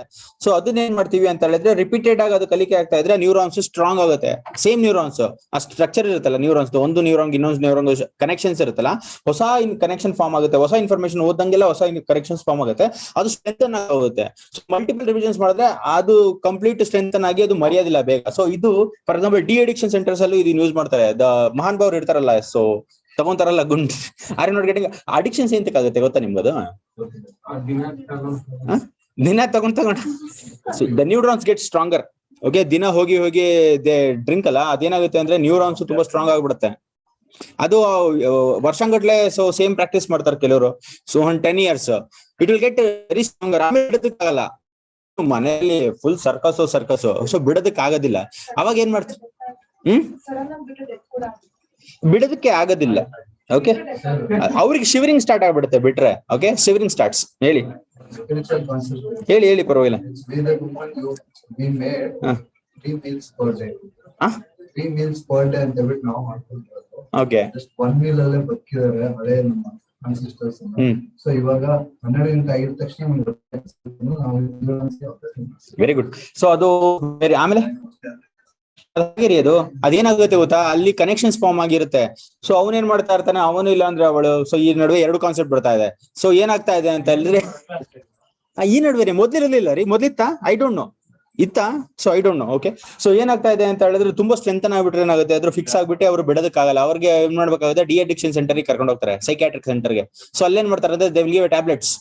ಸೊ ಅದನ್ನೇನ್ ಮಾಡ್ತೀವಿ ಅಂತ ಹೇಳಿದ್ರೆ, ರಿಪೀಟೆಡ್ ಆಗಿ ಅದು ಕಲಿಕೆ ಆಗ್ತಾ ಇದ್ರೆ ನ್ಯೂರಾನ್ಸ್ ಸ್ಟ್ರಾಂಗ್ ಆಗುತ್ತೆ. ಸೇಮ್ ನ್ಯೂರಾನ್ಸ್ ಆ ಸ್ಟ್ರಕ್ಚರ್ ಇರುತ್ತಲ್ಲ ನ್ಯೂರಾನ್ಸ್, ಒಂದು ನ್ಯೂರಾನ್ ಇನ್ನೊಂದು ನ್ಯೂರಾನ್ ಕನೆಕ್ಷನ್ಸ್ ಇರುತ್ತಲ್ಲ, ಹೊಸ ಕನೆಕ್ಷನ್ ಫಾರ್ಮ್ ಆಗುತ್ತೆ. ಹೊಸ ಇನ್ಫಾರ್ಮೇಶನ್ ಓದಂಗೆಲ್ಲ ಹೊಸ ಕನೆಕ್ಷನ್ಸ್ ಫಾರ್ಮ್ ಆಗುತ್ತೆ, ಅದು ಸ್ಟ್ರೆಂಥನ್ ಆಗುತ್ತೆ. ಸೊ ಮಲ್ಟಿಪಲ್ ರಿವಿಷನ್ಸ್ ಮಾಡಿದ್ರೆ ಅದು ಕಂಪ್ಲೀಟ್ ಸ್ಟ್ರೆಂಥನ್ ಆಗಿ ಅದು ಮರೆಯೋದಿಲ್ಲ ಬೇಗ. ಸೊ ಇದು for example de addiction centres ಅಲ್ಲೂ ಇದು ಯೂಸ್ ಮಾಡ್ತಾರೆ. ಮಹಾನ್ ಭಾವ್ರು ಇರ್ತಾರಲ್ಲ, ಸೊ ತಗೊಂತಾರಲ್ಲ ಗುಂಡ್ ಆರ್ ನಾಟ್ ಗೆಟಿಂಗ್ ಅಡಿಕ್ಷನ್ಸ್ ಎಂತಕ್ಕಾಗುತ್ತೆ ಗೊತ್ತಾ ನಿಮ್ಗದು? ದಿನ ತಗೊಂಡ್ the neurons get stronger. Okay, ದಿನ ಹೋಗಿ ಹೋಗಿ ಡ್ರಿಂಕ್ ಅಲ್ಲ, ಅದೇನಾಗುತ್ತೆ ಅಂದ್ರೆ ನ್ಯೂರಾನ್ಸ್ ತುಂಬಾ ಸ್ಟ್ರಾಂಗ್ ಆಗ್ಬಿಡುತ್ತೆ. ಅದು ವರ್ಷಂಗಟ್ಲೆ ಸೊ ಸೇಮ್ ಪ್ರಾಕ್ಟೀಸ್ ಮಾಡ್ತಾರೆ ಕೆಲವರು. So 10 years it will get very stronger. ಆಮೇಲೆ ಬಿಡೋದಕ್ಕಾಗಲ್ಲ, ಮನೆಯಲ್ಲಿ ಫುಲ್ ಸರ್ಕಸ್. ಸೊ ಬಿಡೋದಕ್ಕೆ ಆಗೋದಿಲ್ಲ. ಅವಾಗ ಏನ್ ಮಾಡ್ತಾರೆ? ಬಿಡೋದಕ್ಕೆ ಆಗೋದಿಲ್ಲ. ಓಕೆ, ಅವ್ರಿಗೆ ಶಿವರಿಂಗ್ ಸ್ಟಾರ್ಟ್ ಆಗ್ಬಿಡುತ್ತೆ ಬಿಟ್ರೆ. Okay, shivering starts. ಹೇಳಿ ಪರವಾಗಿಲ್ಲ. ಓಕೆ, ಸೊ ಇವಾಗ 12 ಗಂಟೆ ಆಗಿದ ತಕ್ಷಣ ವೆರಿ ಗುಡ್. ಸೊ ಅದು ಆಮೇಲೆ ಅದು ಅದೇನಾಗುತ್ತೆ ಗೊತ್ತಾ, ಅಲ್ಲಿ ಕನೆಕ್ಷನ್ಸ್ ಫಾರ್ಮ್ ಆಗಿರುತ್ತೆ. ಸೊ ಅವನೇನ್ ಮಾಡ್ತಾ ಇರ್ತಾನೆ, ಅವನು ಇಲ್ಲ ಅಂದ್ರೆ ಅವಳು. ಸೊ ಈ ನಡುವೆ ಎರಡು ಕಾನ್ಸೆಪ್ಟ್ ಬರ್ತಾ ಇದೆ. ಸೊ ಏನಾಗ್ತಾ ಇದೆ ಅಂತ ಹೇಳಿದ್ರೆ, ಈ ನಡುವೆ ಮೊದ್ಲಿರಲಿಲ್ಲ ರೀ, ಮೊದ್ಲಿತ್ತಾ? ಐ ಡೋಂಟ್ ನೋ, ಇತ್ತಾ? So I don't know. Okay, so ಏನಾಗ್ತಾ ಇದೆ ಅಂತ ಹೇಳಿದ್ರೆ, ತುಂಬಾ ಸ್ಟ್ರೆಂಥನ್ ಆಗ್ಬಿಟ್ರೆ ಏನಾಗುತ್ತೆ, ಅದ್ರ ಫಿಕ್ಸ್ ಆಗ್ಬಿಟ್ಟು ಅವ್ರು ಬಿಡೋದಕ್ಕಾಗಲ್ಲ. ಅವ್ರಿಗೆ ಏನ್ ಮಾಡ್ಬೇಕಾಗುತ್ತೆ, ಡಿ ಅಡಿಕ್ಷನ್ ಸೆಂಟರ್ಗೆ ಕರ್ಕೊಂಡು ಹೋಗ್ತಾರೆ, ಸೈಕ್ಯಾಟ್ರಿಕ್ ಸೆಂಟರ್ಗೆ. ಸೊ ಅಲ್ಲೇನ್ ಮಾಡ್ತಾರೆ ಅಂದ್ರೆ, ದೇ ವಿಲ್ ಗಿವ್ ಟ್ಯಾಬ್ಲೆಟ್ಸ್.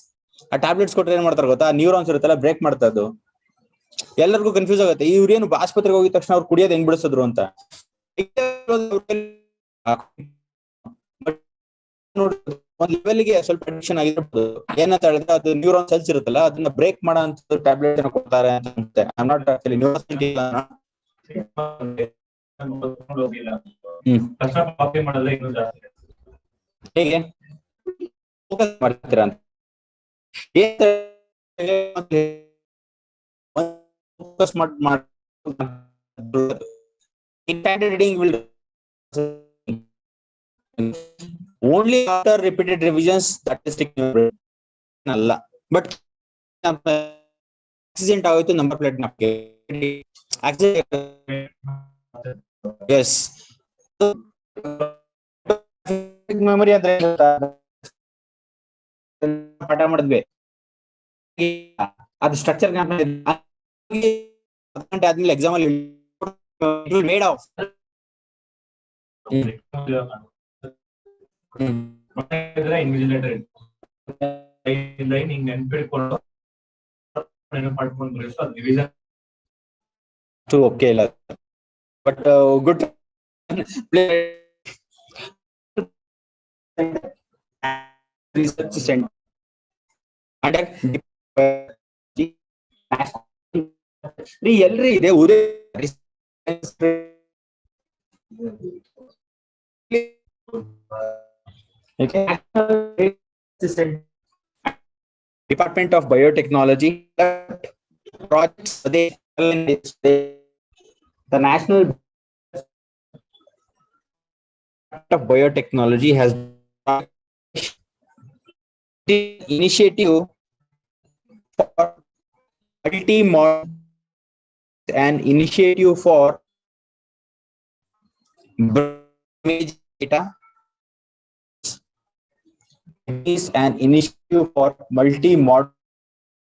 ಆ ಟ್ಯಾಬ್ಲೆಟ್ಸ್ ಕೊಟ್ರೆ ಏನ್ ಮಾಡ್ತಾರೆ ಗೊತ್ತಾ, ನ್ಯೂರಾನ್ಸ್ ಇರುತ್ತಲ್ಲ ಬ್ರೇಕ್ ಮಾಡ್ತಾ ಅದು. ಎಲ್ಲರಿಗೂ ಕನ್ಫ್ಯೂಸ್ ಆಗುತ್ತೆ, ಇವ್ರೇನು ಆಸ್ಪತ್ರೆಗೆ ಹೋಗಿದ ತಕ್ಷಣ ಅವ್ರು ಕುಡಿಯೋದು ಹೆಂಗ್ ಬಿಡಿಸಿದ್ರು ಅಂತ. ಒಂದ್ ಲೆವೆಲ್ಗೆ ಸ್ವಲ್ಪ ಅಡಿಕ್ಷನ್ ಆಗಿರ್ಬೋದು. ಏನಂತ ಹೇಳಿದ್ರೆ, ಅದು ನ್ಯೂರಾನ್ ಸೆಲ್ಸ್ ಇರುತ್ತಲ್ಲ, ಅದನ್ನ ಬ್ರೇಕ್ ಮಾಡೋ ಅಂತ ಟ್ಯಾಬ್ಲೆಟ್ ಕೊಡ್ತಾರೆ ಅಂತ. ಐ ಆಮ್ ನಾಟ್ ಆಕ್ಚುಲಿ ಹೇಗೆ ಫೋಕಸ್ ಮಾಡ್ತೀರಾ ಅಂತ focus intended reading will only after repeated revisions that is sticking ಅಲ್ಲ ಬಟ್ ಆಕ್ಸಿಡೆಂಟ್ ಆಗೋಯ್ತು ನಂಬರ್ ಪ್ಲೇಟ್ ನಮಗೆ ಎಸ್ ಮೆಮೊರಿ ಅಂದ್ರೆ ಪಾಠ ಮಾಡಿದ್ವಿ ಅದು ಸ್ಟ್ರಕ್ಚರ್ ಗಂಟೆ ಆದ್ಮೇಲೆ ಎಕ್ಸಾಮ್ ಅಲ್ಲಿ ಮೇಡ್ ಆಫ್ ಇನ್ವಿಜಿಲೇಟರ್ ಹಿಂಗ್ ನೆನ್ಪಿಡ್ಕೊಂಡು ಪಡ್ಕೊಂಡು ರಿವಿಷನ್ ಓಕೆ ಇಲ್ಲ but good research centre under ಎಲ್ರಿ ಇದೆ department of biotechnology projects the national of biotechnology has initiative for multi-mod an initiative for image data is an initiative for multi-mod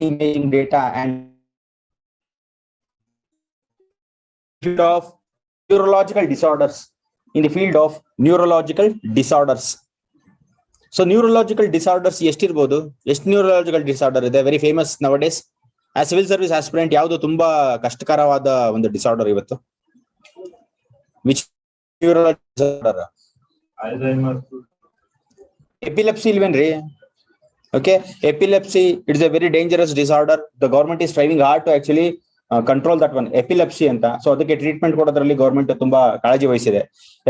imaging data and of neurological disorders in the field of neurological disorders. So neurological disorders ಎಷ್ಟಿರಬಹುದು ಎಷ್ಟು neurological disorder ಇದೆ very famous nowadays as civil service aspirant ಯಾವುದು ತುಂಬಾ ಕಷ್ಟಕರವಾದ ಒಂದು disorder ಇವತ್ತು which neurological disorder epilepsy ilvenri okay epilepsy it is a very dangerous disorder the government is striving hard to actually control that one epilepsy ಅಂತ so ಅದಕ್ಕೆ treatment ಕೊಡೋದ್ರಲ್ಲಿ government ತುಂಬಾ ಕಾಳಜಿ ವಹಿಸಿದೆ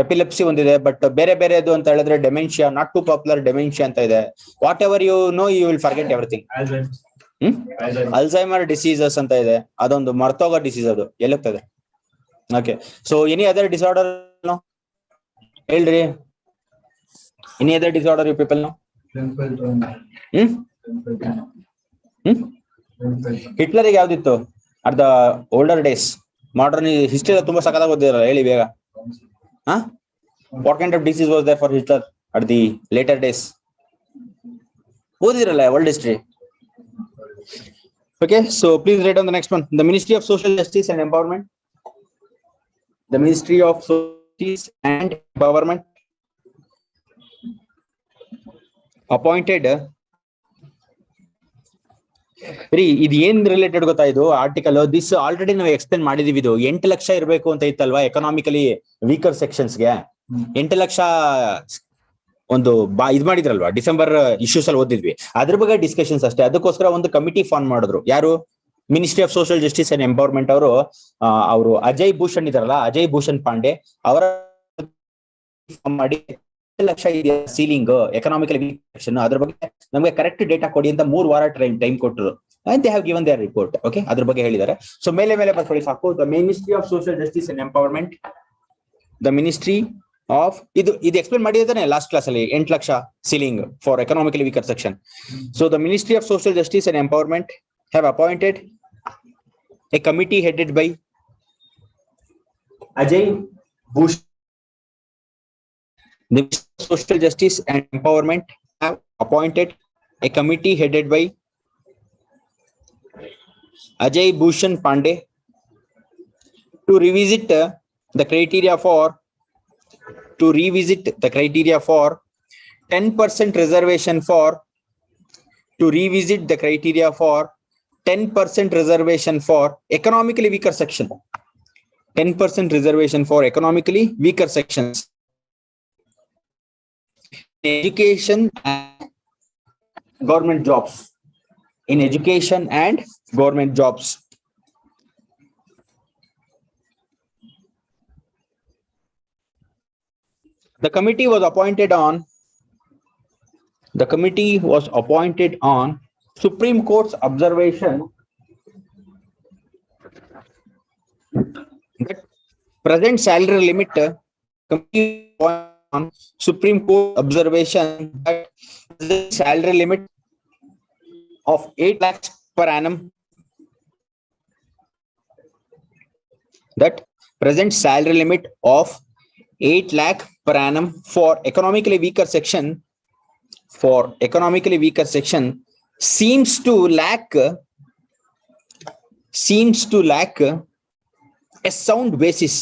ಎಪಿಲೆಪ್ಸಿ ಒಂದಿದೆ ಬಟ್ ಬೇರೆ ಬೇರೆದು ಅಂತ ಹೇಳಿದ್ರೆ dementia not to popular dementia ಅಂತ ಇದೆ whatever you know you will forget everything Alzheimer diseases ಅಂತ ಇದೆ ಅದೊಂದು ಮರ್ತೋಗೋ ಡಿಸೀಸ್ ಅದು ಎಲ್ಲೋಗ್ತದೆ okay so any other disorder know ಹೇಳ್ರಿ any other disorder you people know ಹಿಟ್ಲರಿಗೆ ಯಾವ್ದಿತ್ತು at the older days modern history ಎಲ್ಲ ತುಂಬಾ ಸಖತ್ತಾಗಿ ಓದಿರಲ್ಲ ಹೇಳಿ ಬೇಗ what kind of disease was there for Hitler at the later days ಓದಿರಲ್ಲ world history okay so please write on the next one the ministry of social justice and empowerment the ministry of justice and empowerment appointed ರೀ ಇದು ಏನ್ related ಗೊತ್ತಾ ಇದು article this already ನಾವು explain ಮಾಡಿದೀವಿ ಇದು 8 ಲಕ್ಷ ಇರಬೇಕು ಅಂತ ಇತ್ತಲ್ವಾ ಎಕನಾಮಿಕಲಿ ವೀಕರ್ ಸೆಕ್ಷನ್ಸ್ಗೆ 8 ಲಕ್ಷ ಒಂದು ಇದ್ ಮಾಡಿದ್ರಲ್ವಾ ಡಿಸೆಂಬರ್ ಇಶ್ಯೂಸ್ ಅಲ್ಲಿ ಓದಿದ್ವಿ ಅದ್ರ ಬಗ್ಗೆ ಡಿಸ್ಕಷನ್ಸ್ ಅಷ್ಟೇ ಅದಕ್ಕೋಸ್ಕರ ಒಂದು ಕಮಿಟಿ ಫಾರ್ಮ್ ಮಾಡಿದ್ರು ಯಾರು ministry of social justice and empowerment ಅವರು ಅಜಯ್ ಭೂಷಣ್ ಇದಾರಲ್ಲ ಅಜಯ್ ಭೂಷಣ್ ಪಾಂಡೆ ಅವರ ಮಾಡಿ ಲಕ್ಷ ಇದೆಯಾ ಸೀಲಿಂಗ್ ಎಕನಾಮಿಕಲ್ ವೀಕ್ ಅದ್ರ ಬಗ್ಗೆ ನಮಗೆ ಕರೆಕ್ಟ್ ಡೇಟಾ ಕೊಡಿ ಅಂತ 3 ವಾರ ಟೈಮ್ ಕೊಟ್ಟರು and they have given their report okay ಅದ್ರ ಬಗ್ಗೆ ಹೇಳಿದ್ದಾರೆ ಸೊ ಮೇಲೆ ಬರ್ಕೊಳ್ಳಿ ಸಾಕು the ministry of social justice and empowerment the ministry of ಇದು ಎಕ್ಸ್ಪ್ಲೇನ್ ಮಾಡಿದಾನೆ ಲಾಸ್ಟ್ ಕ್ಲಾಸ್ ಅಲ್ಲಿ 8 lakh ceiling for economically weaker section so the ministry of social justice and empowerment have appointed a committee headed by Ajay Bhush. The Ministry of Social Justice and Empowerment have appointed a committee headed by Ajay Bhushan Pandey to revisit the criteria for 10% reservation for 10% reservation for economically weaker section. 10% reservation for economically weaker sections. Education and government jobs. In education and government jobs. The committee was appointed on The committee was appointed on Supreme Court's observation that present salary limit committee on Supreme Court observation that the salary limit of 8 lakhs per annum, that present salary limit of 8 lakh per annum for economically weaker section seems to lack a sound basis.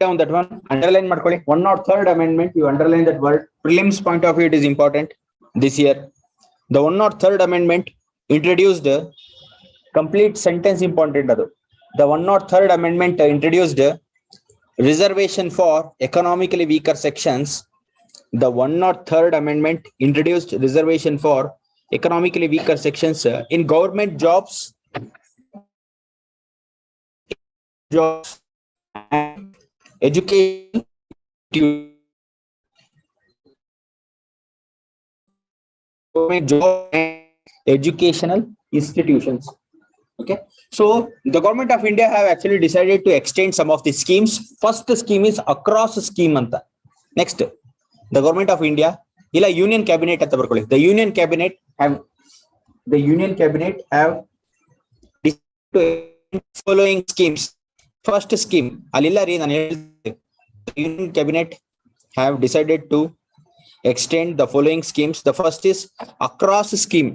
Down that one, underline ಮಾಡ್ಕೊಳ್ಳಿ. 103rd amendment, you underline that word. Prelims point of view, it is important this year. The 103rd amendment introduced complete sentence important adu. The 103rd amendment introduced reservation for economically weaker sections. The 103rd amendment introduced reservation for economically weaker sections in government jobs and education, job and educational institutions. Okay, so the government of India have actually decided to extend some of the schemes. First scheme is across scheme anta. Next, the government of India illa union cabinet anta barಕೊಳ್ಳಿ. The union cabinet have decided to following schemes. First scheme alilla re ನಾನು ಹೇಳಿದೆ. The union cabinet have decided to extend the following schemes. The first is across scheme.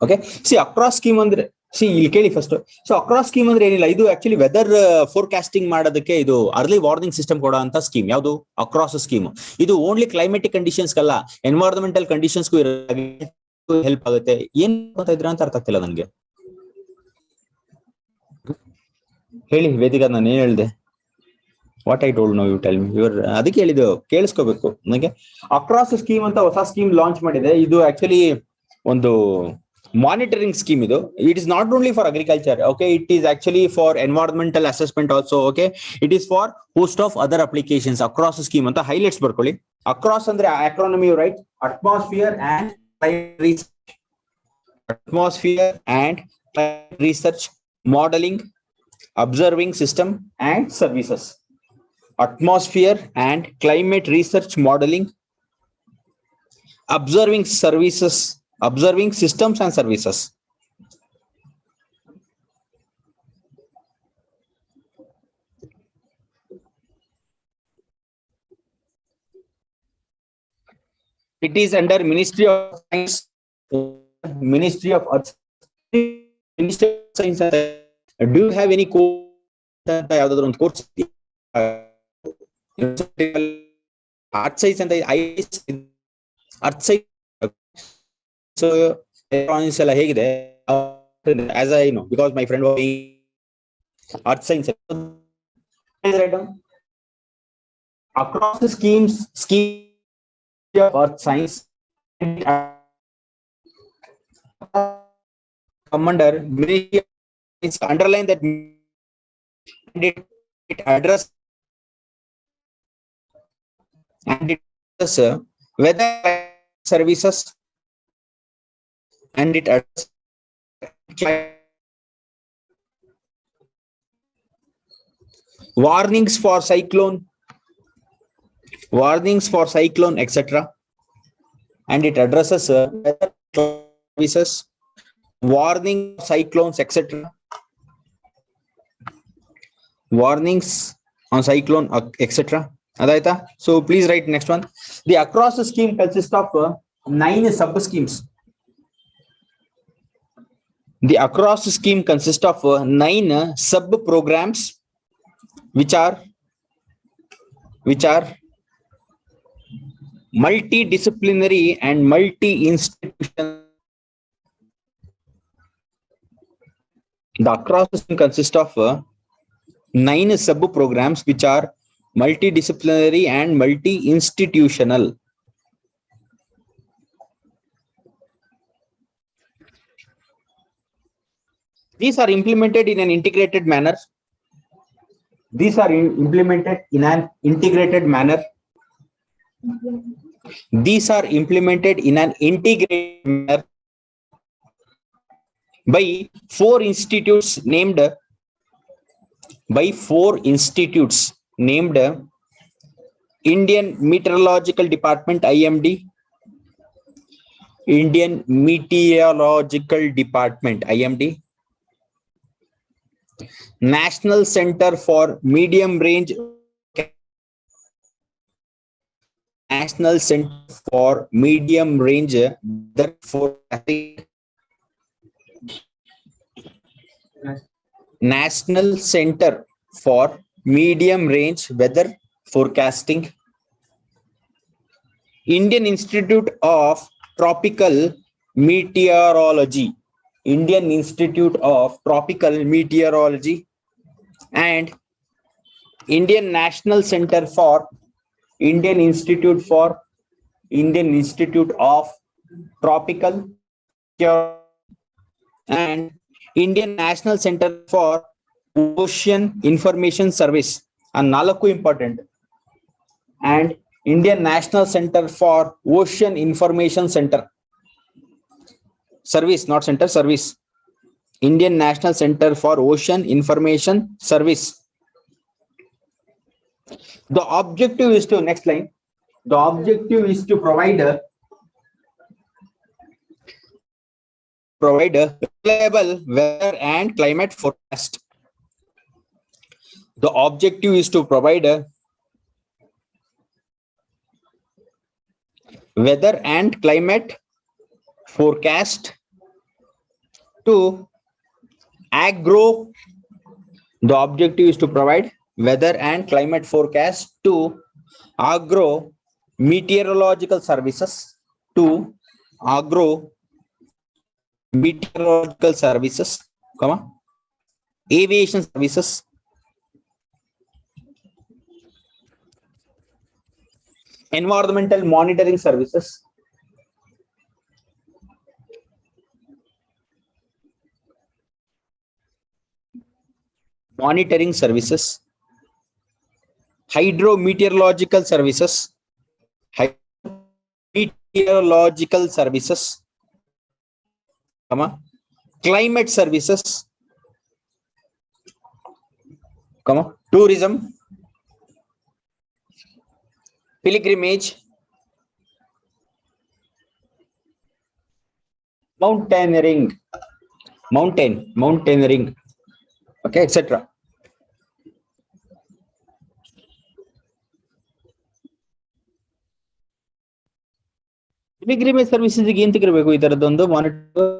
Okay, see across scheme ಅಂದ್ರೆ ಇಲ್ಲಿ ಕೇಳಿ first. So across scheme ಅಂದ್ರೆ ಏನಿಲ್ಲ, ಇದು actually weather forecasting ಮಾಡೋದಕ್ಕೆ ಇದು ಅರ್ಲಿ ವಾರ್ನಿಂಗ್ ಸಿಸ್ಟಮ್ ಕೊಡೋ ಅಂತ ಸ್ಕೀಮ್. ಯಾವುದು ಅಕ್ರಾಸ್ ಸ್ಕೀಮ್. ಇದು ಓನ್ಲಿ ಕ್ಲೈಮೆಟಿಕ್ ಕಂಡೀಷನ್ಸ್ ಅಲ್ಲ, ಎನ್ವೈರನ್ಮೆಂಟಲ್ ಕಂಡೀಷನ್ಸ್ಗೂ ಹೆಲ್ಪ್ ಆಗುತ್ತೆ. ಏನ್ ಗೊತ್ತಾ ಇದ್ರ ಅಂತ ಅರ್ಥ ಆಗ್ತಿಲ್ಲ ನನಗೆ. ಹೇಳಿ ವೇದಿಕಾ, ನಾನು ಏನ್ ಹೇಳಿದೆ? What I told no you tell me. ಅದಕ್ಕೆ ಹೇಳಿದ್ದು ಕೇಳಿಸ್ಕೋಬೇಕು ನನಗೆ. ಅಕ್ರಾಸ್ ಸ್ಕೀಮ್ ಅಂತ ಹೊಸ ಸ್ಕೀಮ್ ಲಾಂಚ್ ಮಾಡಿದೆ. ಇದು ಆಕ್ಚುಲಿ ಒಂದು ಮಾನಿಟರಿಂಗ್ ಸ್ಕೀಮ್. ಇದು it is not only for agriculture. Okay, it is actually for environmental assessment also. Okay, it is for host of other applications. ACROSS scheme ಅಂತ highlights ಬರ್ಕೊಳ್ಳಿ. ACROSS ಅಂದ್ರೆ acronymy, right? Atmosphere and research modelling, observing system and services. Atmosphere and climate research modeling, observing systems and services. It is under Ministry of Science, Ministry of Earth, Ministry of Science. Do you have any course? ಯಾವ್ದಾದ್ರು ಒಂದು course Earth science and IAS, Earth science. So electronics ಎಲ್ಲ ಹೇಗಿದೆ as I know, because my friend was Earth science. Across the scheme of Earth science commander underline that it address and it does weather services and it addresses warnings for cyclone, etc. And it addresses weather services, warning cyclones, etc. Warnings on cyclone, etc. Adaita. So please write next one. The across scheme consists of 9 sub schemes. The across scheme consists of 9 sub programs, which are multidisciplinary and multi-institutional. The across scheme consists of 9 sub programs, which are multidisciplinary and multi-institutional. These are implemented in an integrated manner. These are implemented in an integrated manner. These are implemented in an integrated manner by four institutes named Indian Meteorological Department IMD, Indian Meteorological Department IMD, National Center for Medium Range, National Center for Medium Range Weather Forecasting, National Center for Medium Range Weather Forecasting, Indian Institute of Tropical Meteorology, Indian Institute of Tropical Meteorology, and Indian National Center for Indian Institute of Tropical Meteorology, and Indian National Center for Ocean Information Service, and Nalaku important, and Indian National Center for Ocean Information Center Service, not center, service. Indian National Center for Ocean Information Service. The objective is to, next line, the objective is to provide a reliable weather and climate forecast. The objective is to provide a weather and climate forecast to agro. The objective is to provide weather and climate forecast to agro meteorological services, to agro meteorological services, comma, aviation services, environmental monitoring services, hydrometeorological services, comma, climate services, comma, tourism, pilgrimage, mountaineering, okay, etc. Pilgrimage services ಗೆ ಏನು ತೆಗಿರಬೇಕು ಈ ತರದೊಂದು monitor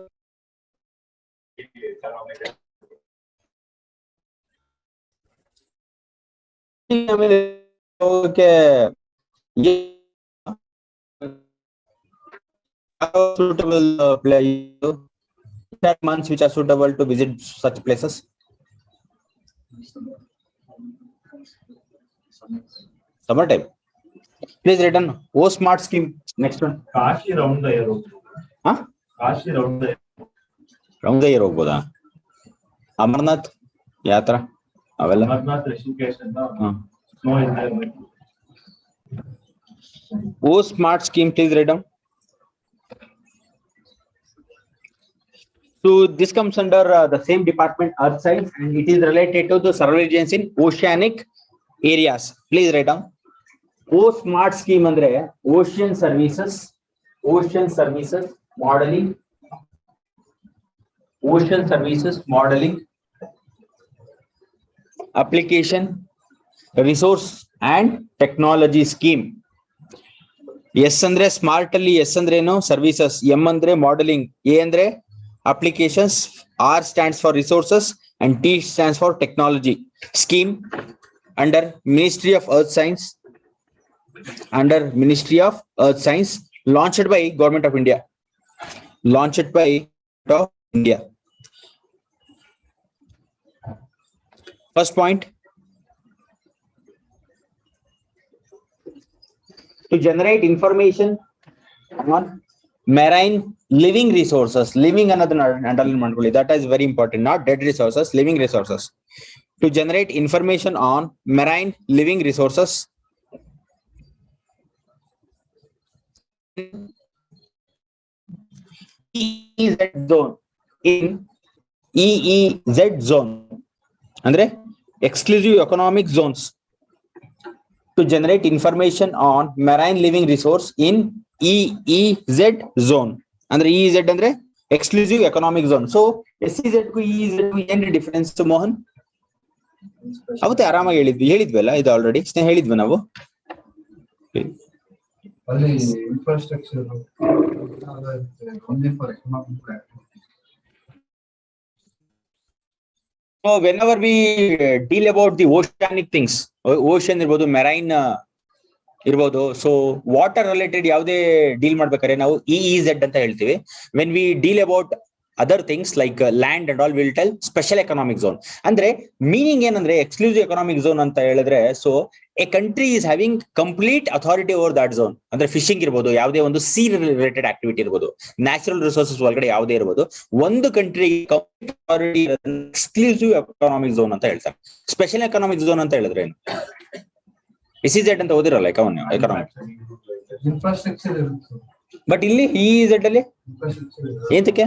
okay suitable months which are suitable to visit such places. Summer time. Please return. O smart scheme. Next one. Kashi round the year. Huh? Kashi round the year. Round the year ಹೋಗ್ಬೋದಾ? ಅಮರನಾಥ್ ಯಾತ್ರಾ ಅವೆಲ್ಲ ಅಮರನಾಥ್ ರಿಷಿಕೇಶ್ ಅಂತ snow ಇದೆ. O smart scheme, please write down. So this comes under the same department, Earth Science, and it is related to the surveillance in oceanic areas. Please write down. O smart scheme andre ocean services modeling, application, resource and technology scheme. S andre smart ಅಲ್ಲಿ S ಅಂದ್ರೆ ಏನು services, M ಅಂದ್ರೆ modelling, A ಅಂದ್ರೆ applications, R stands for resources and T stands for technology. Scheme under Ministry of Earth Science, launched by Government of India. First point, to generate information on marine living resources. Living another underline ಮಾಡ್ಕೊಳ್ಳಿ. That is very important. Not dead resources, living resources. To generate information on marine living resources EEZ zone. In EEZ zone ಅಂದ್ರೆ exclusive economic zones. To generate information on marine living resource in EEZ zone. ಅಂದ್ರೆ EEZ ಅಂದ್ರೆ exclusive economic zone. So SEZ ಗೂ EEZ ಗೂ ಏನು difference Mohan? ಅವತ್ತೇ ಆರಾಮಾಗಿ ಹೇಳಿದ್ವಲ್ಲ ಇದು already ಹೇಳಿದ್ವಿ ನಾವು. ಅಲ್ಲಿ infrastructure only for economic activity. So whenever we deal about the oceanic things, ocean ಇರ್ಬೋದು, marine ಇರ್ಬೋದು, so water related ಯಾವುದೇ ಡೀಲ್ ಮಾಡ್ಬೇಕಾದ್ರೆ ನಾವು EEZ ಅಂತ ಹೇಳ್ತೀವಿ. When we deal about other things like land and all, we'll tell special economic zone. ಅಂದ್ರೆ meaning ಏನಂದ್ರೆ exclusive economic zone ಅಂತ ಹೇಳಿದ್ರೆ, so A country is having complete authority over that zone. ಅಂದ್ರೆ fishing ಇರ್ಬೋದು, ಯಾವುದೇ ಒಂದು ಸೀ ರಿಲೇಟೆಡ್ ಆಕ್ಟಿವಿಟಿ ಇರ್ಬೋದು, natural resources ಒಳಗಡೆ ಯಾವುದೇ ಇರ್ಬೋದು, ಒಂದು ಕಂಟ್ರಿ ಎಕ್ಸ್ಕ್ಲೂಸಿವ್ ಎಕನಾಮಿಕ್ ಝೋನ್ ಅಂತ ಹೇಳ್ತಾರೆ. ಸ್ಪೆಷಲ್ ಎಕನಾಮಿಕ್ ಝೋನ್ ಅಂತ ಹೇಳಿದ್ರೆ ಏನು? SEZ ಅಂತ ಓದಿರಲ್ಲ ಎಕನಾಮಿಕ್. ಇನ್ಫ್ರಾಸ್ಟ್ರಕ್ಚರ್ ಬಟ್ ಇಲ್ಲಿ EEZ ಅಲ್ಲಿ ಏಂತಕ್ಕೆ?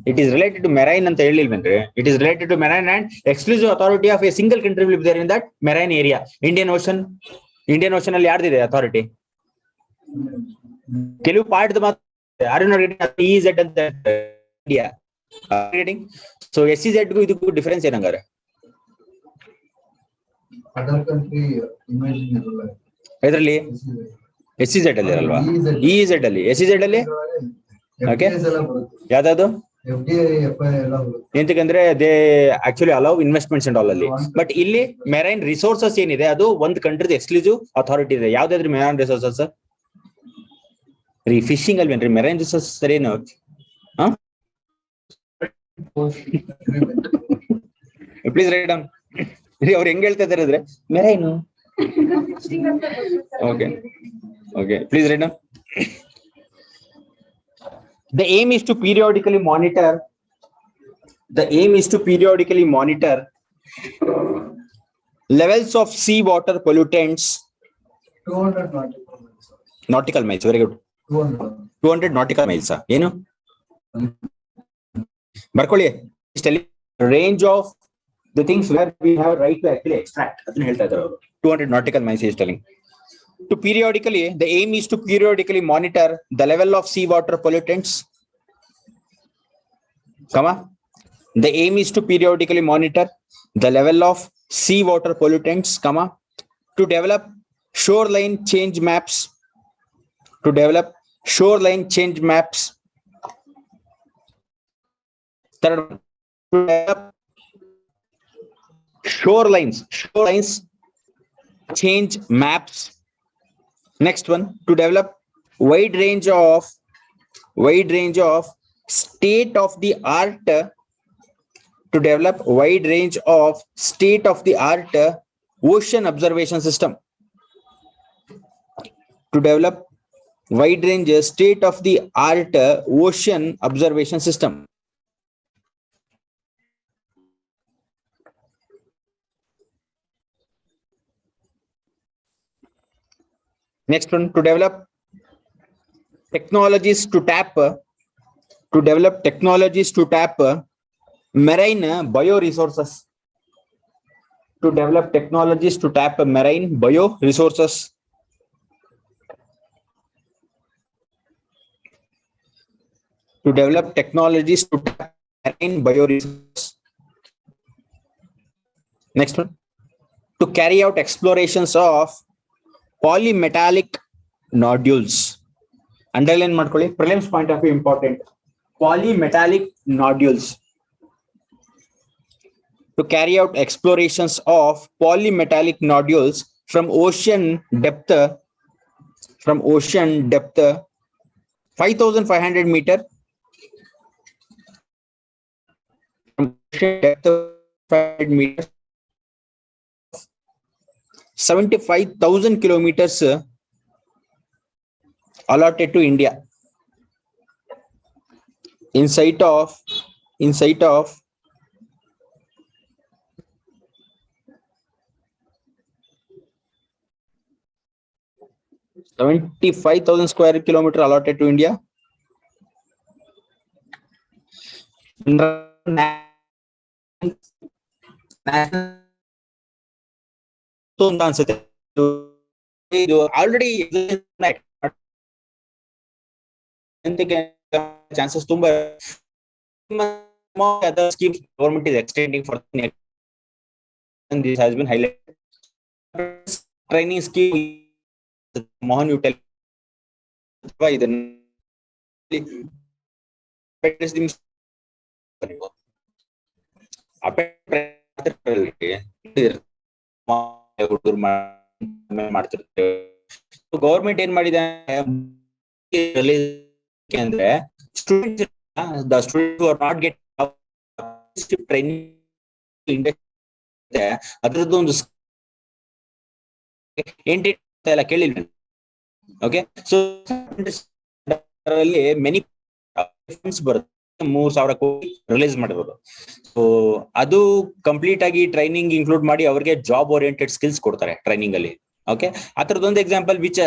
It is related to marine ಅಂತ ಹೇಳಿಲ್ವೇನ್ರಿ? It is related to marine and exclusive authority of a single country will be there in that marine area. Indian Ocean ಅಲ್ಲಿ ಯಾರ್ದಿದೆ authority? ಕೆಲವು part ಮಾತ್ರ. Are you not getting? EEZ ಅಂತ India getting. So SEZ ಗೂ ಇದಕ್ಕೂ difference ಏನಂಗಾರೆ? Other country imagine ಇರಲ್ಲ ಇದರಲ್ಲಿ. SEZ ಅಲ್ಲಿ ಇರಲ್ವಾ? EEZ ಅಲ್ಲಿ. SEZ ಅಲ್ಲಿ ಯಾವ್ದು ಎಂತಕಂದ್ರೆ they actually allow investments and all ಅಲ್ಲಿ. ಬಟ್ ಇಲ್ಲಿ ಮೆರೈನ್ ರಿಸೋರ್ಸಸ್ ಏನಿದೆ ಅದು ಒಂದು ಕಂಟ್ರಿದ ಎಕ್ಸ್ಕ್ಲೂಸಿವ್ ಅಥಾರಿಟಿ ಇದೆ. ಯಾವ್ದಾದ್ರಿ ಮೆರೈನ್ ರಿಸೋರ್ಸಸ್? ಫಿಶಿಂಗ್ ಅಲ್ವೇನ್ರಿ ಮೆರೈನ್ ರಿಸೋರ್ಸಸ್? ಸರಿನೋ? Please write down. ಅವ್ರು ಹೆಂಗ್ ಹೇಳ್ತಾ ಇದಾರೆ ಅಂದ್ರೆ marine. Okay please write down. The aim is to periodically monitor. The aim is to periodically monitor levels of seawater pollutants. 200 nautical miles. Very good. 200 nautical miles. ಏನು ಬರ್ಕೊಳ್ಳಿ. Range of the things where we have right to actually extract. ಅದನ್ನ ಹೇಳ್ತಾ ಇದ್ದಾರೆ ಅವರು. 200 nautical miles is telling. To periodically, the aim is to periodically monitor the level of seawater pollutants. The aim is to periodically monitor the level of seawater pollutants, to develop shoreline change maps. To develop shoreline change maps. Third, to develop shorelines change maps. Next one, to develop wide range of state of the art. To develop wide range of state of the art ocean observation system. To develop wide range state of the art ocean observation system. Next one, to develop technologies to tap marine bioresources. To develop technologies to tap marine bioresources. To develop technologies to tap marine bioresources. Next one, to carry out explorations of polymetallic nodules. Underline ಮಾಡ್ಕೊಳ್ಳಿ. Prelims point of view important. Polymetallic nodules. To carry out explorations of polymetallic nodules from ocean depth 5,500 meter. From ocean depth 500 meters. 75,000 kilometers allotted to India in sight of 75,000 square kilometer allotted to India. Already chances tumba other schemes government is extending for next, and this has been highlighted. Training scheme Mohan you tell why then government ಏನ್ ಮಾಡಿದೆ ಅಂದ್ರೆ students the students who are not getting training ಅದರದ್ದು ಒಂದು ಎಲ್ಲ ಕೇಳಿಲ್ಲ. Okay, so ಅದರಲ್ಲಿ many ಬರುತ್ತೆ, 3,000 ಕೋಟಿ ರಿಲೀಸ್ ಮಾಡಿರೋದು. ಸೊ ಅದು ಕಂಪ್ಲೀಟ್ ಆಗಿ ಟ್ರೈನಿಂಗ್ ಇನ್ಕ್ಲೂಡ್ ಮಾಡಿ ಅವ್ರಿಗೆ ಜಾಬ್ ಓರಿಯೆಂಟೆಡ್ ಸ್ಕಿಲ್ಸ್ ಕೊಡ್ತಾರೆ ಟ್ರೈನಿಂಗ್ ಅಲ್ಲಿ. ಓಕೆ, ಆ ತರದೊಂದು example which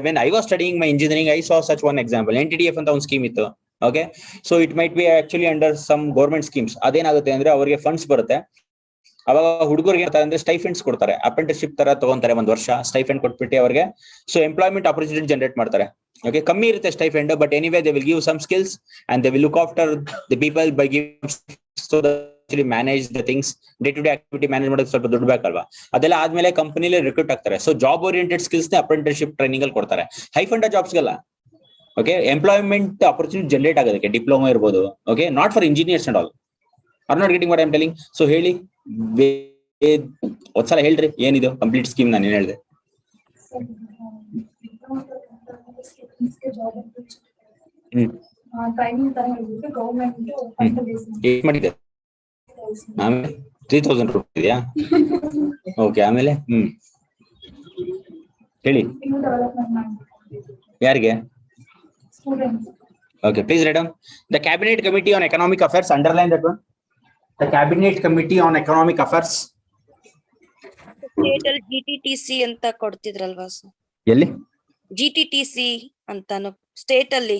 when I was studying my engineering, I saw such one example. NTDF ಅಂತ ಒಂದು ಸ್ಕೀಮ್ ಇತ್ತು. Okay, so it might be actually under some government schemes. ಅದೇನಾಗುತ್ತೆ ಅಂದ್ರೆ ಅವರಿಗೆ ಫಂಡ್ಸ್ ಬರುತ್ತೆ, ಅವಾಗ ಹುಡುಗರಿಗೆ ಅಂದ್ರೆ ಸ್ಟೈಫೆಂಡ್ಸ್ ಕೊಡ್ತಾರೆ, ಅಪ್ರೆಂಟಿಸ್ಶಿಪ್ ತರ ತಗೊಂತಾರೆ, 1 ವರ್ಷ ಸ್ಟೈಫೆಂಡ್ ಕೊಟ್ಬಿಟ್ಟು ಅವ್ರಿಗೆ ಸೊ ಎಂಪ್ಲಾಯ್ಮೆಂಟ್ ಆಪರ್ಚುನಿಟಿ ಜನರೇಟ್ ಮಾಡ್ತಾರೆ. ಓಕೆ, ಕಮ್ಮಿ ಇರುತ್ತೆ stipend, but anyway they will give some skills and they will look after the people by giving so that manage the things, day to day activity manage ಮಾಡೋದು ಸ್ವಲ್ಪ ದುಡ್ಡು ಬೇಕಲ್ವಾ. ಅದೆಲ್ಲ ಆದ್ಮೇಲೆ ಕಂಪನಿಲಿ ರಿಕ್ರೂಟ್ ಆಗ್ತಾರೆ. ಸೊ ಜಾಬ್ ಓರಿಯೆಂಟೆಡ್ ಸ್ಕಿಲ್ಸ್ ನ apprenticeship training ಅಲ್ಲಿ ಕೊಡ್ತಾರೆ, ಹೈ ಫಂಡ ಜಾಬ್ಸ್ಗೆಲ್ಲ. ಓಕೆ, ಎಂಪ್ಲಾಯ್ಮೆಂಟ್ ಆಪರ್ಚುನಿಟಿ ಜನರೇಟ್ ಆಗೋದಕ್ಕೆ ಡಿಪ್ಲೊಮಾ ಇರ್ಬೋದು. Okay, not for engineers and all. Are not getting what I am telling. So ಹೇಳಿ ಒಂದ್ಸಲ ಹೇಳ್ರಿ ಏನಿದು ಕಂಪ್ಲೀಟ್ ಸ್ಕೀಮ್ ನಾನು ಏನ್ ಹೇಳಿದೆ. ಏಟ್ ಮಾಡಿದೆ ಆಮೇಲೆ 3,000 ರೂಪಾಯಿ ಇದೆಯಾ? ಓಕೆ, ಆಮೇಲೆ ಹೇಳಿ ಯಾರಿಗೆ? Okay, please write down. The Cabinet Committee on Economic Affairs, underline that one. The Cabinet Committee on Economic Affairs. State ಅಲ್ಲಿ GTTC ಅಂತ ಕೊಡ್ತಿದ್ರಲ್ವಾ ಸರ್? ಎಲ್ಲಿ GTTC ಅಂತಾನು ಸ್ಟೇಟ್ ಅಲ್ಲಿ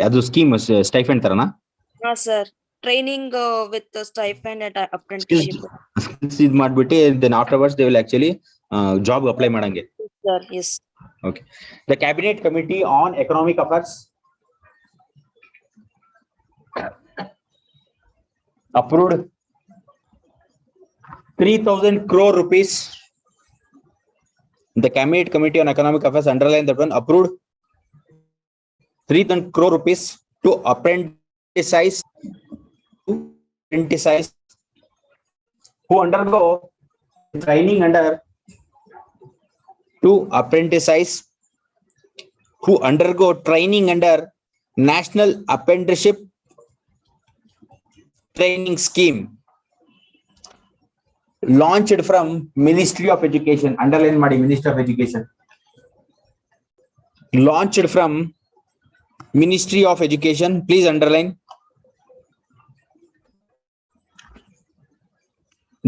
ಅದು ಸ್ಕೀಮ್ ಸ್ಟೈಫೆಂಡ್ ತರನಾ? ಹಾ sir, training with stipend and apprenticeship ಇದು ಮಾಡ್ಬಿಟ್ಟು then afterwards they will actually job apply ಮಾಡಂಗೆ. Sir, yes. Okay, the Cabinet Committee on Economic Affairs approved 3,000 crore rupees. The Cabinet Committee on Economic Affairs, underline that one, approved 3,000 crore rupees to apprentice who undergo training under National Apprenticeship Training Scheme launched from Ministry of Education. Underline ಮಾಡಿ, Ministry of Education. Launched from Ministry of Education. Please underline.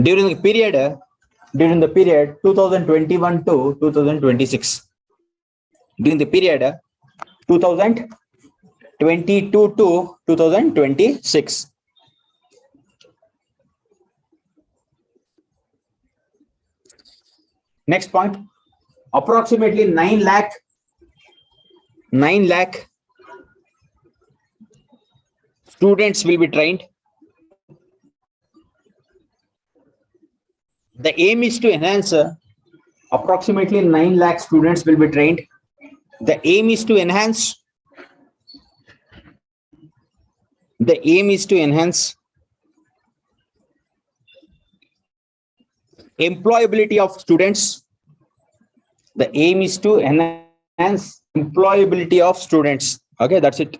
During the period 2021 to 2026. During the period 2022 to 2026. Next point, approximately 9 lakh students will be trained. The aim is to enhance approximately 9 lakh students will be trained. The aim is to enhance employability of students. The aim is to enhance employability of students. Okay, that's it.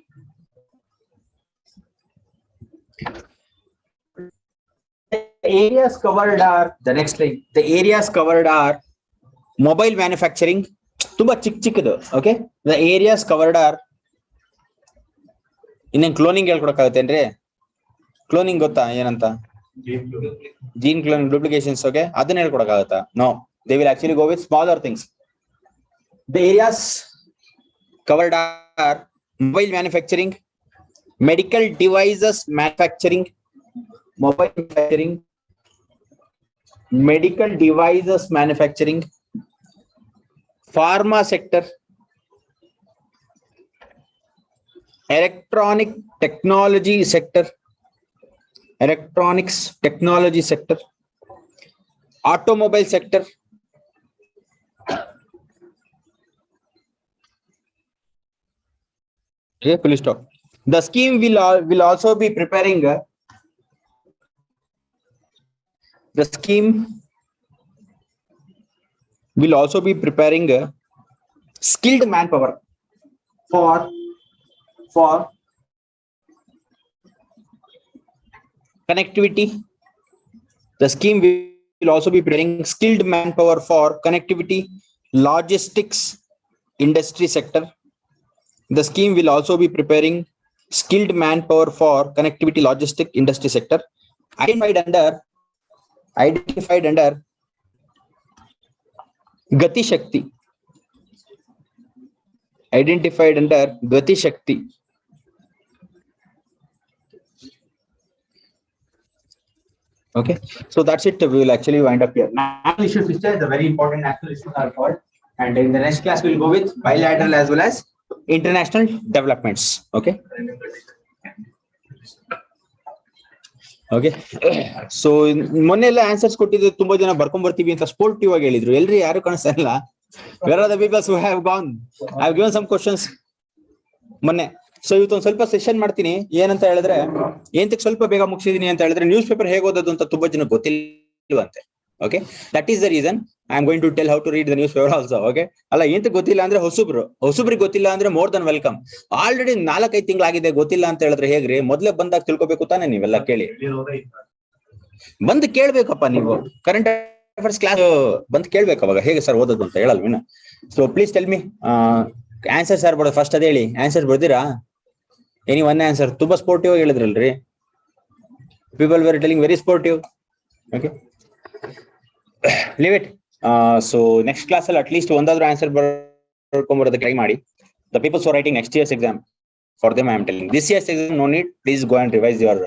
The areas covered are the next slide. The areas covered are mobile manufacturing, ತುಂಬಾ ಚಿಕ್ಕದು. Okay, the areas covered are, ಇನ್ನೇನ್ cloning ಹೇಳ್ಕೊಡಕ್ಕಾಗತ್ತೇನ್ರಿ? Cloning ಗೊತ್ತಾ ಏನಂತ? Gene cloning, duplications. Okay, ಅದನ್ನ ಹೇಳ್ಕೊಡಕ್ಕಾಗತ್ತಾ? No, they will actually go with smaller things. The areas covered are mobile manufacturing, medical devices manufacturing, mobile manufacturing, medical devices manufacturing, pharma sector, electronic technology sector, electronics technology sector, automobile sector. Okay, please stop. The scheme will also be preparing the scheme will also be preparing skilled manpower for connectivity. The scheme will also be preparing skilled manpower for connectivity, logistics, industry sector. The scheme will also be preparing skilled manpower for connectivity, logistic, industry sector. Identified under Gati Shakti. Identified under Gati Shakti. Okay, so that's it. We will actually wind up here. National issues, which are the very important national issues are called, and in the next class we'll go with bilateral as well as international developments. Okay. Okay. So ಮೊನ್ನೆ ಎಲ್ಲ answers ಕೊಟ್ಟಿದ್ದು ತುಂಬಾ ಜನ ಬರ್ಕೊಂಡ್ ಬರ್ತೀವಿ ಅಂತ sportive ಆಗಿ ಹೇಳಿದ್ರು. ಎಲ್ರಿ ಯಾರು ಕಾಣಿಸ್ತಾ? Where are the people who have gone? I have given some questions ಮೊನ್ನೆ. ಸೊ ಇವತ್ತು ಒಂದ್ ಸ್ವಲ್ಪ ಸೆಷನ್ ಮಾಡ್ತೀನಿ. ಏನಂತ ಹೇಳಿದ್ರೆ, ಏಂತಕ್ಕೆ ಸ್ವಲ್ಪ ಬೇಗ ಮುಗಿಸಿದೀನಿ ಅಂತ ಹೇಳಿದ್ರೆ, ನ್ಯೂಸ್ ಪೇಪರ್ ಹೇಗೆ ಓದೋದು ಅಂತ ತುಂಬಾ ಜನ ಗೊತ್ತಿಲ್ವಂತೆ. Okay, that is the reason I am going to tell how to read the news paper also. Okay, ಅಲ್ಲ ಎಂತ ಗೊತ್ತಿಲ್ಲ ಅಂದ್ರೆ ಹೊಸಬ್ರಿಗೆ ಗೊತ್ತಿಲ್ಲ ಅಂದ್ರೆ ಮೋರ್ ದನ್ ವೆಲ್ಕಮ್. ಆಲ್ರೆಡಿ 4-5 ತಿಂಗಳಾಗಿದೆ, ಗೊತ್ತಿಲ್ಲ ಅಂತ ಹೇಳಿದ್ರೆ ಹೇಗ್ರಿ? ಮೊದ್ಲೇ ಬಂದಾಗ ತಿಳ್ಕೊಬೇಕು ತಾನೆ ನೀವೆಲ್ಲ. ಕೇಳಿ, ಬಂದು ಕೇಳ್ಬೇಕಪ್ಪ ನೀವು. ಕರೆಂಟ್ ಅಫೇರ್ಸ್ ಕ್ಲಾಸ್ ಬಂದು ಕೇಳ್ಬೇಕು. ಅವಾಗ ಹೇಗೆ ಸರ್ ಓದೋದು ಅಂತ ಹೇಳಲ್ವೇನ? So please tell me answer sir ಬರೋದು ಫಸ್ಟ್. ಅದ ಹೇಳಿ, ಆನ್ಸರ್ ಬರ್ದಿರಾ? Any one answer. ತುಂಬಾ ಸ್ಪೋರ್ಟಿವ್ ಆಗಿ ಹೇಳಿದ್ರಲ್ರಿ. People were telling very sportive. Okay, leave it. So next class ಅಲ್ಲಿ ಅಟ್ಲೀಸ್ಟ್ ಒಂದಾದ್ರೂ ಆನ್ಸರ್ ಬರ್ಕೊಂಬರೋದಕ್ಕೆ ಟ್ರೈ ಮಾಡಿ. The people who are writing next year's exam, for them I am telling, this year's exam no need, please go and revise your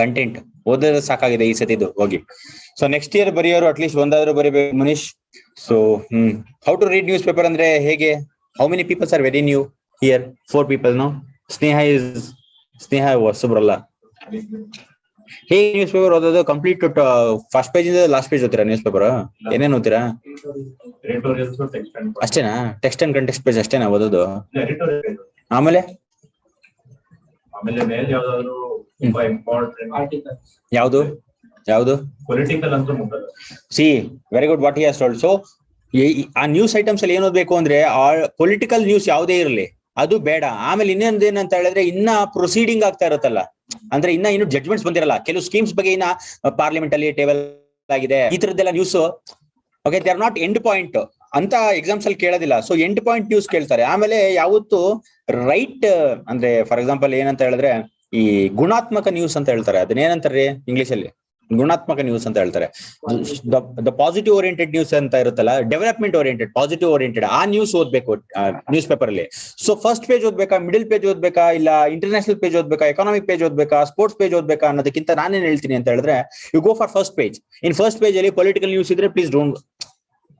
content. ಓದೋದು ಸಾಕಾಗಿದೆ ಈ ಸತಿದು, ಹೋಗಿ. So next year ಬರೆಯೋರು ಅಟ್ಲೀಸ್ಟ್ ಒಂದಾದ್ರೂ ಬರೀಬೇಕು Manish. So how to read newspaper ಅಂದ್ರೆ ಹೇಗೆ? How many peoples are very new here? 4 people, no? Sneha ಹೊಸಬ್ರಲ್ಲ. ಹೇಗೆ ನ್ಯೂಸ್ ಪೇಪರ್ ಓದೋದು? ಕಂಪ್ಲೀಟ್ ಫಸ್ಟ್ ಪೇಜ್ ಇಂದ ಲಾಸ್ಟ್ ಪೇಜ್ ಓದ್ತೀರಾ ನ್ಯೂಸ್ ಪೇಪರ್? ಏನೇನು ಓದ್ತೀರಾ? ಅಷ್ಟೇನಾ? ಟೆಕ್ಸ್ಟ್ ಅಂಡ್ ಕಂಟೆಕ್ಸ್ಟ್ ಪೇಜ್ ಅಷ್ಟೇನಾ ಓದೋದು? ಆಮೇಲೆ ಯಾವುದು ಪೊಲಿಟಿಕಲ್ ಅಂತ C very good what he has told. So ಆ ನ್ಯೂಸ್ ಐಟಮ್ಸ್ ಅಲ್ಲಿ ಏನ್ ಓದ್ಬೇಕು ಅಂದ್ರೆ, ಪೊಲಿಟಿಕಲ್ ನ್ಯೂಸ್ ಯಾವುದೇ ಇರಲಿ ಅದು ಬೇಡ. ಆಮೇಲೆ ಇನ್ನೊಂದು ಏನಂತ ಹೇಳಿದ್ರೆ, ಇನ್ನ ಪ್ರೊಸೀಡಿಂಗ್ ಆಗ್ತಾ ಇರುತ್ತಲ್ಲ, ಅಂದ್ರೆ ಇನ್ನು ಜಡ್ಜ್ಮೆಂಟ್ಸ್ ಬಂದಿರಲ್ಲ, ಕೆಲವು ಸ್ಕೀಮ್ಸ್ ಬಗ್ಗೆ ಇನ್ನ ಪಾರ್ಲಿಮೆಂಟ್ ಅಲ್ಲಿ ಟೇಬಲ್ ಆಗಿದೆ, ಈ ತರದ್ದೆಲ್ಲ news. Okay, they are not end point ಅಂತ ಎಕ್ಸಾಮ್ಸ್ ಅಲ್ಲಿ ಕೇಳೋದಿಲ್ಲ. ಸೊ ಎಂಡ್ ಪಾಯಿಂಟ್ ನ್ಯೂಸ್ ಕೇಳ್ತಾರೆ. ಆಮೇಲೆ ಯಾವತ್ತು ರೈಟ್ ಅಂದ್ರೆ, ಫಾರ್ ಎಕ್ಸಾಂಪಲ್ ಏನಂತ ಹೇಳಿದ್ರೆ, ಈ ಗುಣಾತ್ಮಕ ನ್ಯೂಸ್ ಅಂತ ಹೇಳ್ತಾರೆ. ಅದನ್ನೇನಂತಾರೆ ಇಂಗ್ಲಿಷ್ ಅಲ್ಲಿ? ಗುಣಾತ್ಮಕ ನ್ಯೂಸ್ ಅಂತ ಹೇಳ್ತಾರೆ. ದ ಪಾಸಿಟಿವ್ ಓರಿಯೆಂಟೆಡ್ ನ್ಯೂಸ್ ಅಂತ ಇರುತ್ತಲ್ಲ, ಡೆವಲಪ್ಮೆಂಟ್ ಓರಿಯೆಂಟೆಡ್, ಪಾಸಿಟಿವ್ ಓರಿಯೆಂಟೆಡ್, ಆ ನ್ಯೂಸ್ ಓದ್ಬೇಕು ನ್ಯೂಸ್ ಪೇಪರ್ ಅಲ್ಲಿ. ಸೊ ಫಸ್ಟ್ ಪೇಜ್ ಓದ್ಬೇಕಾ, ಮಿಡಲ್ ಪೇಜ್ ಓದ್ಬೇಕಾ, ಇಲ್ಲ ಇಂಟರ್ನ್ಯಾಷನಲ್ ಪೇಜ್ ಓದ್ಬೇಕಾ, ಎಕಾನಾಮಿಕ್ ಪೇಜ್ ಓದ್ಬೇಕಾ, ಸ್ಪೋರ್ಟ್ಸ್ ಪೇಜ್ ಓದ್ಬೇಕಾ ಅನ್ನೋದಕ್ಕಿಂತ ನಾನೇನ್ ಹೇಳ್ತೀನಿ ಅಂತ ಹೇಳಿದ್ರೆ, you go for first page. In first page ಅಲ್ಲಿ ಪೊಲಿಟಿಕಲ್ ನ್ಯೂಸ್ ಇದ್ರೆ ಪ್ಲೀಸ್ ಡೋಂಟ್.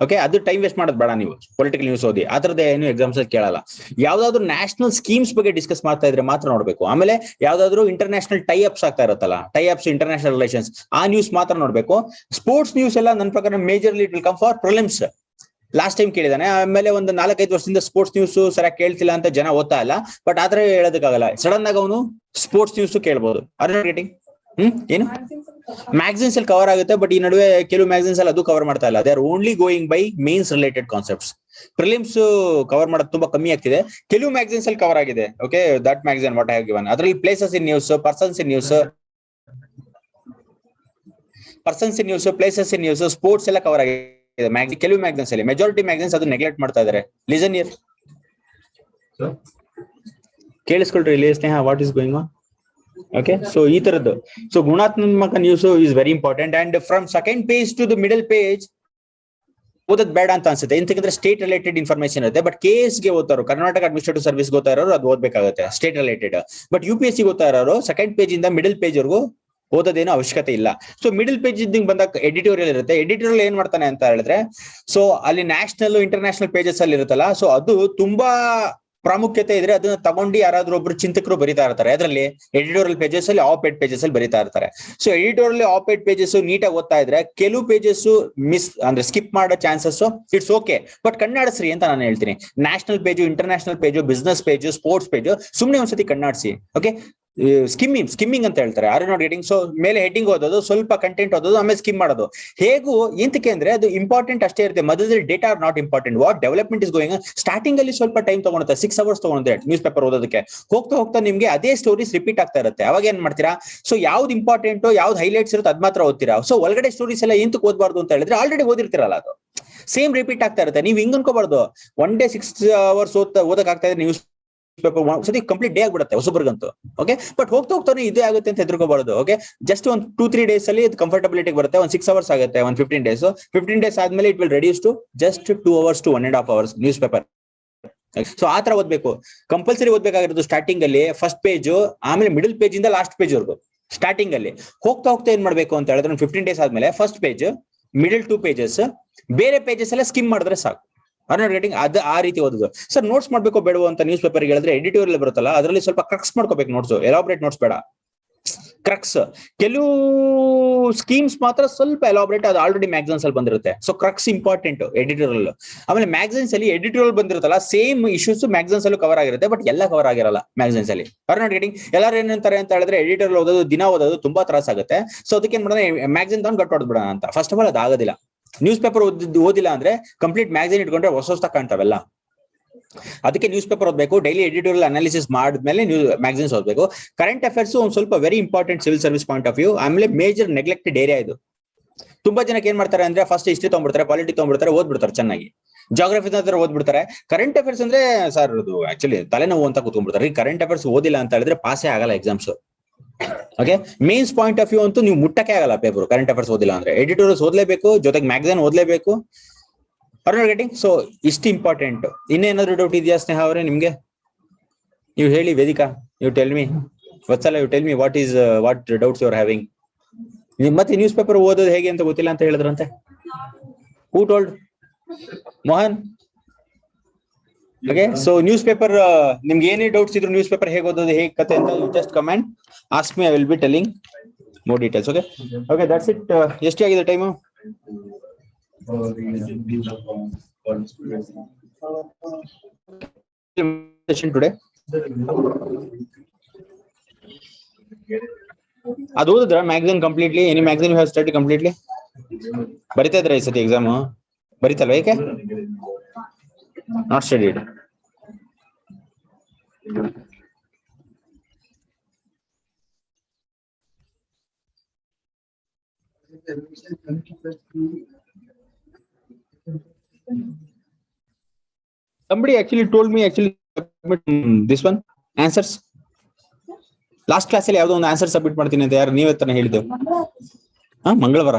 ಓಕೆ, ಅದು ಟೈಮ್ ವೇಸ್ಟ್ ಮಾಡೋದು ಬೇಡ. ನೀವು ಪೊಲಿಟಿಕಲ್ ನ್ಯೂಸ್ ಓದಿ, ಆ ತರದ ಏನು ಎಕ್ಸಾಮ್ಸ್ ಕೇಳಲ್ಲ. ಯಾವ್ದಾದ್ರು ನ್ಯಾಷನಲ್ ಸ್ಕೀಮ್ಸ್ ಬಗ್ಗೆ ಡಿಸ್ಕಸ್ ಮಾಡ್ತಾ ಇದ್ರೆ ಮಾತ್ರ ನೋಡ್ಬೇಕು. ಆಮೇಲೆ ಯಾವ್ದಾದ್ರು ಇಂಟರ್ನ್ಯಾಷನಲ್ ಟೈ ಅಪ್ಸ್ ಆಗ್ತಾ ಇರುತ್ತಲ್ಲ, ಟೈ ಅಪ್ಸ್, ಇಂಟರ್ನ್ಯಾಷನಲ್ ರಿಲೇಷನ್ಸ್, ಆ ನ್ಯೂಸ್ ಮಾತ್ರ ನೋಡ್ಬೇಕು. ಸ್ಪೋರ್ಟ್ಸ್ ನ್ಯೂಸ್ ಎಲ್ಲ ನನ್ನ ಪ್ರಕಾರ majorly it will come for prelims. Last time ಕೇಳಿದಾನೆ, ಆಮೇಲೆ ಒಂದು 4-5 ವರ್ಷದಿಂದ ಸ್ಪೋರ್ಟ್ಸ್ ನ್ಯೂಸ್ ಸರಿಯಾಗಿ ಕೇಳ್ತಿಲ್ಲ ಅಂತ ಜನ ಓದ್ತಾ ಇಲ್ಲ. ಬಟ್ ಆತರ ಹೇಳೋದಕ್ಕಾಗಲ್ಲ, ಸಡನ್ ಆಗಿ ಅವನು ಸ್ಪೋರ್ಟ್ಸ್ ನ್ಯೂಸ್ ಕೇಳ್ಬೋದು. ಏನು ಮ್ಯಾಗಝಿನ್ಸ್ ಅಲ್ಲಿ ಕವರ್ ಆಗುತ್ತೆ, ಬಟ್ ಈ ನಡುವೆ ಕೆಲವು ಮ್ಯಾಗಝಿನ್ಸ್ ಅಲ್ಲಿ ಅದು ಕವರ್ ಮಾಡ್ತಾ ಇಲ್ಲ. They are only going by mains related concepts. Prelims cover ಮಾಡೋದು ತುಂಬಾ ಕಮ್ಮಿ ಆಗ್ತಿದೆ. ಕೆಲವು ಮ್ಯಾಗಝಿನ್ಸ್ ಅಲ್ಲಿ ಕವರ್ ಆಗಿದೆ. Okay, that magazine what I have given, ಅದರಲ್ಲಿ places in news, persons in news, places in news, sports ಎಲ್ಲ ಕವರ್ ಆಗಿದೆ. ಕೆಲವು ಮ್ಯಾಗಝಿನ್ಸ್ ಅಲ್ಲಿ, ಮೆಜಾರಿಟಿ ಮ್ಯಾಗಝಿನ್ಸ್ ಅದು ನೆಗ್ಲೆಕ್ಟ್ ಮಾಡ್ತಾ ಇದಾರೆ. ಲಿಸನ್ ಇಯರ್, ಕೇಳಿಸ್ಕೊಳ್ರಿ ಇಲ್ಲಿ Sneha, what is going on. Okay, so ಈ ತರದ್ದು. ಸೊ ಗುಣಾತ್ಮಕ news is very important. And from second page to the middle page ಓದೋದ್ ಬೇಡ ಅಂತ ಅನ್ಸುತ್ತೆ, ಎಂತಂದ್ರೆ ಸ್ಟೇಟ್ ರಿಲೇಟೆಡ್ ಇನ್ಫಾರ್ಮೇಶನ್ ಇರುತ್ತೆ. ಬಟ್ KS ಗೆ ಓದ್ತಾರೋ, ಕರ್ನಾಟಕ ಅಡ್ಮಿನಿಸ್ಟ್ರೇಟಿವ್ ಸರ್ವಿಸ್ ಓದ್ತಾ ಇರೋರು ಅದು ಓದ್ಬೇಕಾಗುತ್ತೆ, ಸ್ಟೇಟ್ ರಿಲೇಟೆಡ್. ಬಟ್ UPSC ಓದ್ತಾ ಇರೋರು ಸೆಕೆಂಡ್ ಪೇಜ್ ಇಂದ ಮಿಡಲ್ ಪೇಜ್ ವರೆಗೂ ಓದೋದೇನೋ ಅವಶ್ಯಕತೆ ಇಲ್ಲ. ಸೊ ಮಿಡಲ್ ಪೇಜ್ ಬಂದಾಗ ಎಡಿಟೋರಿಯಲ್ ಇರುತ್ತೆ. ಎಡಿಟೋರಿಯಲ್ ಏನ್ ಮಾಡ್ತಾನೆ ಅಂತ ಹೇಳಿದ್ರೆ, ಸೊ ಅಲ್ಲಿ ನ್ಯಾಷನಲ್ ಇಂಟರ್ನ್ಯಾಷನಲ್ ಪೇಜಸ್ ಅಲ್ಲಿ ಇರುತ್ತಲ್ಲ, ಸೊ ಅದು ತುಂಬಾ ಪ್ರಾಮುಖ್ಯತೆ ಇದ್ರೆ ಅದನ್ನ ತಗೊಂಡು ಯಾರಾದ್ರೂ ಒಬ್ರು ಚಿಂತಕರು ಬರೀತಾ ಇರ್ತಾರೆ. ಅದರಲ್ಲಿ ಎಡಿಟೋರಿಯಲ್ ಪೇಜಸ್ ಅಲ್ಲಿ, ಆಪ್-ಎಡ್ ಪೇಜಸ್ ಅಲ್ಲಿ ಬರೀತಾ ಇರ್ತಾರೆ. ಸೊ ಎಡಿಟೋರಿಯಲ್ ಆಪ್-ಎಡ್ ಪೇಜಸ್ ನೀಟಾಗಿ ಓದ್ತಾ ಇದ್ರೆ ಕೆಲವು ಪೇಜಸ್ ಮಿಸ್ ಅಂದ್ರೆ ಸ್ಕಿಪ್ ಮಾಡೋ ಚಾನ್ಸಸ್ ಇಟ್ಸ್ ಓಕೆ, ಬಟ್ ಕಣ್ಣಾಡಿಸ್ರಿ ಅಂತ ನಾನು ಹೇಳ್ತೀನಿ. National page, international page, business page, sports page ಸುಮ್ನೆ ಒಂದ್ಸತಿ ಕಣ್ಣಾಡಿಸಿ. ಓಕೆ, ಸ್ಕಿಮ್ಮಿಂಗ್ ಅಂತ ಹೇಳ್ತಾರೆ, ಆರ್ ನಾಟ್ ಗೆಟಿಂಗ್. ಸೊ ಮೇಲೆ ಹೆಡ್ಡಿಂಗ್ ಓದೋದು, ಸ್ವಲ್ಪ ಕಂಟೆಂಟ್ ಓದೋದು, ಆಮೇಲೆ ಸ್ಕಿಮ್ ಮಾಡೋದು. ಹೇಗೂ ಎಂತಕ್ಕೆ ಅಂದ್ರೆ ಅದು ಇಂಪಾರ್ಟೆಂಟ್ ಅಷ್ಟೇ ಇರುತ್ತೆ, ಮಧ್ಯದಲ್ಲಿ data are not important. What development is going. Starting ಅಲ್ಲಿ ಸ್ವಲ್ಪ ಟೈಮ್ ತಗೊಳುತ್ತೆ, 6 hours ತಗೊಂಡೆ ನ್ಯೂಸ್ ಪೇಪರ್ ಓದೋದಕ್ಕೆ. ಹೋಗ್ತಾ ಹೋಗ್ತಾ ನಿಮ್ಗೆ ಅದೇ ಸ್ಟೋರೀಸ್ ರಿಪೀಟ್ ಆಗ್ತಾ ಇರುತ್ತೆ. ಅವಾಗ ಏನ್ ಮಾಡ್ತೀರಾ, ಸೊ ಯಾವ್ದು ಇಂಪಾರ್ಟೆಂಟ್, ಯಾವ್ದು ಹೈಲೈಟ್ಸ್ ಇರುತ್ತೆ ಅದ್ ಮಾತ್ರ ಓದ್ತೀರಾ. ಸೊ ಒಳಗಡೆ ಸ್ಟೋರೀಸ್ ಎಲ್ಲ ಎಂತಕ್ಕೆ ಓದಬಾರ್ದು ಅಂತ ಹೇಳಿದ್ರೆ ಆಲ್ರೆಡಿ ಓದಿರ್ತಿರಲ್ಲ, ಅದು ಸೇಮ್ ರಿಪೀಟ್ ಆಗ್ತಾ ಇರುತ್ತೆ. ನೀವು ಹಿಂಗ್ ಅನ್ಕೋಬಾರ್ದು, ಒನ್ ಡೇ 6 hours ಓದಕ್ ಆಗ್ತಾ ಇದೆ ನ್ಯೂಸ್ ಪೇಪರ್, ಸತಿ ಕಂಪ್ಲೀಟ್ ಡೇ ಆಗ್ಬಿಡುತ್ತೆ ಹೊಸಬ್ರಿಗಂತೂ. ಓಕೆ, ಬಟ್ ಹೋಗ್ತಾ ಹೋಗ್ತಾನೆ ಇದೇ ಆಗುತ್ತೆ ಅಂತ ಹೆದರ್ಕೋಬಾರ್ದು. ಓಕೆ, ಜಸ್ಟ್ ಒಂದು 2-3 days ಅಲ್ಲಿ ಕಂಫರ್ಟಬಿಲಿಟಿ ಬರುತ್ತೆ. ಒಂದು 6 hours ಆಗುತ್ತೆ, ಒಂದು 15 days. 15 days ಆದ್ಮೇಲೆ it will reduce to just 2 hours to 1.5 hours newspaper. So ಆ ತರ ಓದ್ಬೇಕು, ಕಂಪಲ್ಸರಿ ಓದ್ಬೇಕಾಗಿರೋದು. ಸ್ಟಾರ್ಟಿಂಗ್ ಅಲ್ಲಿ ಫಸ್ಟ್ ಪೇಜ್, ಆಮೇಲೆ ಮಿಡಲ್ ಪೇಜ್ ಇಂದ ಲಾಸ್ಟ್ ಪೇಜ್ ವರ್ಗು ಸ್ಟಾರ್ಟಿಂಗ್ ಅಲ್ಲಿ. ಹೋಗ್ತಾ ಹೋಗ್ತಾ ಏನ್ ಮಾಡ್ಬೇಕು ಅಂತ ಹೇಳಿದ್ರೆ 15 days ಆದ್ಮೇಲೆ ಫಸ್ಟ್ ಪೇಜ್, ಮಿಡಲ್ 2 pages, ಬೇರೆ ಪೇಜಸ್ ಎಲ್ಲ ಸ್ಕಿಮ್ ಮಾಡಿದ್ರೆ ಸಾಕು. ಅದು ಆ ರೀತಿ ಓದೋದು. ಸರ್ ನೋಟ್ಸ್ ಮಾಡ್ಬೇಕು ಬೇಡವೋ ಅಂತ ನ್ಯೂಸ್ ಪೇಪರ್ ಹೇಳಿದ್ರೆ ಎಡಿಟೋರಿಯಲ್ ಬರುತ್ತಲ್ಲ, ಅದರಲ್ಲಿ ಸ್ವಲ್ಪ ಕ್ರಕ್ಸ್ ಮಾಡ್ಕೋಬೇಕು ನೋಟ್ಸ್, ಎಲಾಬ್ರೇಟ್ ನೋಟ್ಸ್ ಬೇಡ, ಕ್ರಕ್ಸ್. ಕೆಲವು ಸ್ಕೀಮ್ಸ್ ಮಾತ್ರ ಸ್ವಲ್ಪ ಎಲಾಬ್ರೇಟ್, ಅದು ಆಲ್ರೆಡಿ ಮ್ಯಾಗಝಿನ್ಸ್ ಅಲ್ಲಿ ಬಂದಿರುತ್ತೆ. So crux important editorial. ಆಮೇಲೆ ಮ್ಯಾಗಝಿನ್ಸ್ ಅಲ್ಲಿ ಎಡಿಟೋರಿಯಲ್ ಬಂದಿರುತ್ತಲ್ಲ, ಸೇಮ್ ಇಶ್ಯೂಸ್ ಮ್ಯಾಗಝಿನ್ಸ್ ಅಲ್ಲೂ ಕವರ್ ಆಗಿರುತ್ತೆ, ಬಟ್ ಎಲ್ಲ ಕವರ್ ಆಗಿರಲ್ಲ ಮ್ಯಾಗಝಿನ್ಸ್ ಅಲ್ಲಿ. Are not getting. ಎಲ್ಲರೂ ಏನಂತಾರೆ ಅಂತ ಹೇಳಿದ್ರೆ ಎಡಿಟೋರಿಯಲ್ ಓದೋದು, ದಿನ ಓದೋದು ತುಂಬಾ ತ್ರಾಸ ಆಗುತ್ತೆ. ಸೊ ಅದಕ್ಕೆ ಏನ್ ಮಾಡೋಣ, ಮ್ಯಾಗಝಿನ್ ತಗೊಂಡು ಕಟ್ ಹೊಡೆದ್ಬಿಡೋಣ ಅಂತ. ಫಸ್ಟ್ ಆಫ್ ಆಲ್ ಅದು ಆಗೋದಿಲ್ಲ. ನ್ಯೂಸ್ ಪೇಪರ್ ಓದಿಲ್ಲ ಅಂದ್ರೆ ಕಂಪ್ಲೀಟ್ ಮ್ಯಾಗಝಿನ್ ಇಟ್ಕೊಂಡ್ರೆ ಹೊಸ ಕಾಣ್ತಾವೆಲ್ಲ. ಅದಕ್ಕೆ ನ್ಯೂಸ್ ಪೇಪರ್ ಓದಬೇಕು, ಡೈಲಿ ಎಡಿಟೋರಿಯಲ್ ಅನಾಲಿಸಿಸ್ ಮಾಡಿದ್ಮೇಲೆ ಮ್ಯಾಗಝಿನ್ಸ್ ಓದಬೇಕು. ಕರೆಂಟ್ ಅಫೇರ್ಸ್ ಒಂದು ಸ್ವಲ್ಪ very important civil service point of view. ಆಮೇಲೆ ಮೇಜರ್ ನೆಗ್ಲೆಕ್ಟೆಡ್ ಏರಿಯಾ ಇದು. ತುಂಬಾ ಜನಕ್ಕೆ ಏನ್ ಮಾಡ್ತಾರೆ ಅಂದ್ರೆ ಫಸ್ಟ್ ಹಿಸ್ಟ್ರಿ ತಗೊಂಡ್ಬಿಡ್ತಾರೆ, ಪಾಲಿಟಿ ತಗೊಂಡ್ಬಿಡ್ತಾರೆ, ಓದ್ಬಿಡ್ತಾರೆ ಚೆನ್ನಾಗಿ. ಜಾಗ್ರಫಿ ಓದ್ಬಿಡ್ತಾರೆ. ಕರೆಂಟ್ ಅಫೇರ್ಸ್ ಅಂದ್ರೆ ಸರ್ ಅದು ಆಕ್ಚುಲಿ ತಲೆನೋವು ಅಂತ ಕೂತ್ಕೊಂಡ್ಬಿಡ್ತಾರೆ. ಕರೆಂಟ್ ಅಫೇರ್ಸ್ ಓದಿಲ್ಲ ಅಂತ ಹೇಳಿದ್ರೆ ಪಾಸೇ ಆಗಲ್ಲ exams. Okay, mains point of view ಅಂತೂ ನೀವು ಮುಟ್ಟಕ್ಕೆ ಆಗಲ್ಲ ಪೇಪರ್, ಕರೆಂಟ್ ಅಫೇರ್ಸ್ ಓದಿಲ್ಲ ಅಂದ್ರೆ. ಎಡಿಟೋರಿಯಲ್ಸ್ ಓದ್ಲೇಬೇಕು, ಜೊತೆಗೆ ಮ್ಯಾಗಝಿನ್ ಓದ್ಲೇಬೇಕು. ಗೆಟಿಂಗ್. ಸೊ ಇಷ್ಟು ಇಂಪಾರ್ಟೆಂಟ್. ಇನ್ನೇನಾದ್ರೂ ಡೌಟ್ ಇದೆಯಾ ಸ್ನೇಹ ಅವರೇ ನಿಮ್ಗೆ? ನೀವು ಹೇಳಿ Vedika, you tell me Vatsala, you tell me what doubts you are having. ಮತ್ತೆ ನ್ಯೂಸ್ ಪೇಪರ್ ಓದೋದು ಹೇಗೆ ಅಂತ ಗೊತ್ತಿಲ್ಲ ಅಂತ ಹೇಳಿದ್ರಂತೆ. Who told? Mohan. Okay, so newspaper ನಿಮ್ಗೆ ಏನೇ ಡೌಟ್ಸ್ ಇದ್ರು, ನ್ಯೂಸ್ ಪೇಪರ್ ಹೇಗೆ ಓದೋದು, ಹೇಗೆ ಕತೆ ಅಂತ, you just comment, ask me, I will be telling more details. Okay, okay, that's it. ಎಷ್ಟು ಆಗಿದೆ ಟೈಮು? ಟುಡೇ ಅದು ಓದಿದ್ರ magazine completely? Any magazine you have study completely? ಬರಿತಾ ಇದ್ರ ಈ ಸತಿ ಎಕ್ಸಾಮ್? ಬರಿತಲ್ವಾ? ಏಕೆ not studied? Somebody actually told me this one answers. Last class ಅಲ್ಲಿ ಯಾವ್ದೋ ಒಂದು ಆನ್ಸರ್ ಸಬ್ಮಿಟ್ ಮಾಡ್ತೀನಿ ಅಂತ ಯಾರು ನೀವೇ ತಾನೇ ಹೇಳಿದ್ದು? ಮಂಗಳವಾರ.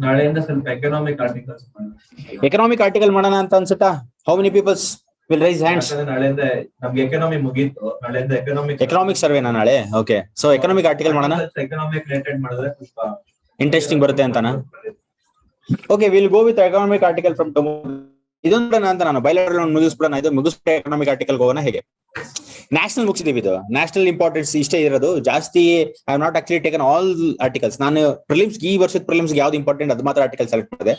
ನಾಳೆಯಿಂದ ಸ್ವಲ್ಪ ಎಕನಾಮಿಕ್ ಆರ್ಟಿಕಲ್ ಮಾಡೋಣ ಅಂತ ಅನ್ಸುತ್ತಾ? How many peoples will raise hands? ನಾಳೆಯಿಂದ ನಮ್ಗೆ ಎಕನಾಮಿ ಮುಗೀತು. ನಾಳೆಯಿಂದ ಎಕನಾಮಿಕ್ ಸರ್ವೇನಾ ನಾಳೆ? ಓಕೆ, ಸೊ ಎಕನಾಮಿಕ್ ಆರ್ಟಿಕಲ್ ಮಾಡೋಣ. ಎಕನಾಮಿಕ್ ರಿಲೇಟೆಡ್ ಮಾಡಿದ್ರೆ ಸ್ವಲ್ಪ ಇಂಟ್ರೆಸ್ಟಿಂಗ್ ಬರುತ್ತೆ ಅಂತಾನ? Okay, will go with economic article from tomorrow. ಇದೊಂದು ಅಂತ ನಾನು ಬೈಲಾಟರಲ್ ಮುಗಿಸ್ಬಿಡೋಣ. ಇದು ಮುಗಿಸ್ಬಿಟ್ಟು ಎಕನಾಮಿಕ್ ಆರ್ಟಿಕಲ್ ಹೋಗೋಣ. ಹೇಗೆ ನ್ಯಾಷನಲ್ ಮುಗಿಸಿದೀವಿ. ಇದು ನ್ಯಾಷನಲ್ ಇಂಪಾರ್ಟೆನ್ಸ್ ಇಷ್ಟೇ ಇರೋದು, ಜಾಸ್ತಿ I have not actually taken all articles. ನಾನು ಪ್ರಿಲಿಮ್ಸ್, ಈ ವರ್ಷದ ಪ್ರಿಲಿಮ್ಸ್ ಯಾವ್ದು ಇಂಪಾರ್ಟೆಂಟ್ ಅದು ಮಾತ್ರ ಆರ್ಟಿಕಲ್ ಸೆಲೆಕ್ಟ್ ಮಾಡಿದೆ.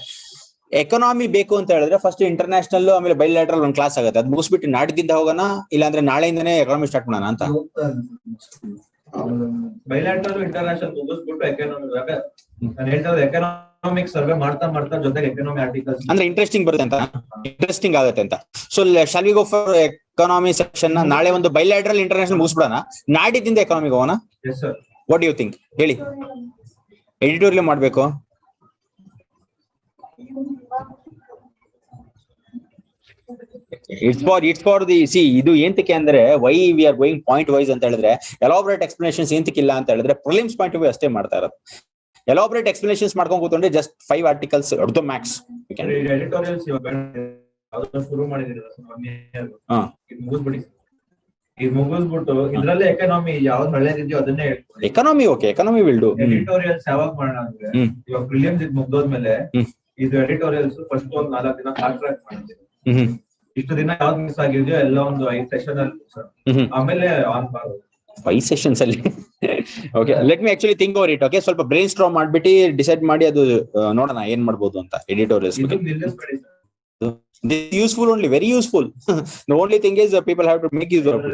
ಎಕನಾಮಿ ಬೇಕು ಅಂತ ಹೇಳಿದ್ರೆ ಫಸ್ಟ್ ಇಂಟರ್ನ್ಯಾಷನಲ್, ಆಮೇಲೆ ಬೈಲಾಟರಲ್ ಒಂದು ಕ್ಲಾಸ್ ಆಗುತ್ತೆ. ಅದು ಮುಗಿಸ್ಬಿಟ್ಟು ನಾಡಿದ್ದಿಂದ ಹೋಗೋಣ, ಇಲ್ಲಾಂದ್ರೆ ನಾಳೆಯಿಂದನೇ ಎಕನಾಮಿ ಸ್ಟಾರ್ಟ್ ಮಾಡೋಣ ಅಂತ. ಬೈಲಾಟರಲ್ ಇಂಟರ್ನ್ಯಾಷನಲ್ ಮುಗಿಸ್ಬಿಟ್ಟು ಎಕನಾಮಿಕ್ ಸರ್ವೆ ಮಾಡ್ತಾ ಜೊತೆಗೆ ಎಕನಾಮಿ ಆರ್ಟಿಕಲ್ಸ್ ಅಂದ್ರೆ ಇಂಟ್ರೆಸ್ಟಿಂಗ್ ಬರುತ್ತೆ ಅಂತ, ಇಂಟ್ರೆಸ್ಟಿಂಗ್ ಆಗುತ್ತೆ ಅಂತ. So shall we go for economy section? ನಾಳೆ ಒಂದು ಬೈಲಾಟರಲ್ ಇಂಟರ್ನ್ಯಾಷನಲ್ ಮುಗಿಸ್ಬಿಡೋಣ, ನಾಡಿದ್ದಿಂದ ಎಕನಾಮಿಗೆ ಹೋಗೋಣ. What you think? ಹೇಳಿ ಎಡಿಟೋರಿಯಲ್ ಮಾಡ್ಬೇಕು? ಇಟ್ಸ್ ಫಾರ್ ದಿ ಇದು ಏಂತಕ್ಕೆ ಅಂದ್ರೆ why we are going point wise ಅಂತ ಹೇಳಿದ್ರೆ ಎಲಾಬ್ರೇಟ್ ಎಕ್ಸ್ಪ್ಲನೇಷನ್ಸ್ ಏಂತಕ್ಕಿಲ್ಲ ಅಂತ ಹೇಳಿದ್ರೆ ಪ್ರಿಲಿಮ್ಸ್ ಪಾಯಿಂಟ್ ವ್ಯೂ ಅಷ್ಟೇ ಮಾಡ್ತಾ ಇರೋದು. ಎಲಾಬ್ರೇಟ್ ಎಕ್ಸ್ಪ್ಲನೇಷನ್ಸ್ ಮಾಡ್ಕೊಂಡು ಕೂತ್ಕೊಂಡ್ರೆ ಜಸ್ಟ್ 5 ಆರ್ಟಿಕಲ್ಸ್ ಅರ್ಧ ಮ್ಯಾಕ್ಸ್. ಎಡಿಟೋರಿಯಲ್ಸ್ ಶುರು ಮಾಡಿದಿರ ಇದು ಮುಗಿಸ್ಬಿಟ್ಟು ಇದ್ರಲ್ಲೇ ಎಕಾನಮಿ ಯಾವ್ದು ಒಳ್ಳೇದಿದೆಯೋ ಅದನ್ನೇ ಹೇಳ್ತಾರೆ. Economy okay, economy will do. Editorials ಯಾವಾಗ ಮಾಡೋಣ ಅಂದ್ರೆ ಇವಾಗ ಪ್ರಿಲಿಮ್ಸ್ ಇದು ಮುಗ್ದೋದ್ಮೇಲೆ ಇದು ಎಡಿಟೋರಿಯಲ್ಸ್ ಫಸ್ಟ್ ಒಂದ್ 4 ದಿನ ಫಾಸ್ಟ್ ಟ್ರ್ಯಾಕ್ ಮಾಡ್ತೀವಿ. ಇಷ್ಟು ದಿನ ಯಾವ್ದು ಮಿಸ್ ಆಗಿದೆಯೋ ಎಲ್ಲ ಒಂದು 5 ಸೆಷನ್ ಅಲ್ಲಿ ಆಮೇಲೆ ಆನ್ ಮಾಡೋದು 5 ಸೆಷನ್ಸ್ ಅಲ್ಲಿ. Okay, let me actually think over it. Okay, ಸ್ವಲ್ಪ ಬ್ರೈನ್ ಸ್ಟ್ರಾಮ್ ಮಾಡ್ಬಿಟ್ಟು ಡಿಸೈಡ್ ಮಾಡಿ ಅದು ನೋಡೋಣ ಏನ್ ಮಾಡ್ಬೋದು ಅಂತ. Editorials useful, only very useful. The only thing is people have to make use of it.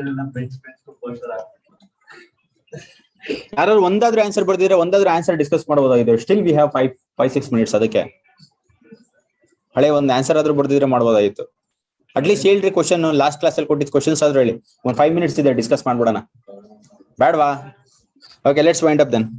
ಯಾರು ಒಂದಾದ್ರೂ ಆನ್ಸರ್ ಬರ್ದಿದ್ರೆ ಒಂದಾದ್ರೂ ಆನ್ಸರ್ ಡಿಸ್ಕಸ್ ಮಾಡಬಹುದಾಗಿದೆ. Still we have 5-6 minutes. ಅದಕ್ಕೆ ಹಳೆ ಒಂದು ಆನ್ಸರ್ ಆದ್ರೂ ಬರ್ದಿದ್ರೆ ಮಾಡಬಹುದಾಗಿತ್ತು. ಅಟ್ಲೀಸ್ಟ್ ಹೇಳ್ರಿ ಕ್ವಶನ್, ಲಾಸ್ಟ್ ಕ್ಲಾಸ್ ಅಲ್ಲಿ ಕೊಟ್ಟಿದ್ ಕ್ವಶನ್ಸ್ ಆದ್ರೂ ಹೇಳಿ. 1 5 minutes ಇದೆ, ಡಿಸ್ಕಸ್ ಮಾಡ್ಬಿಡೋಣ ಬೇಡವಾ? Okay, let's wind up then.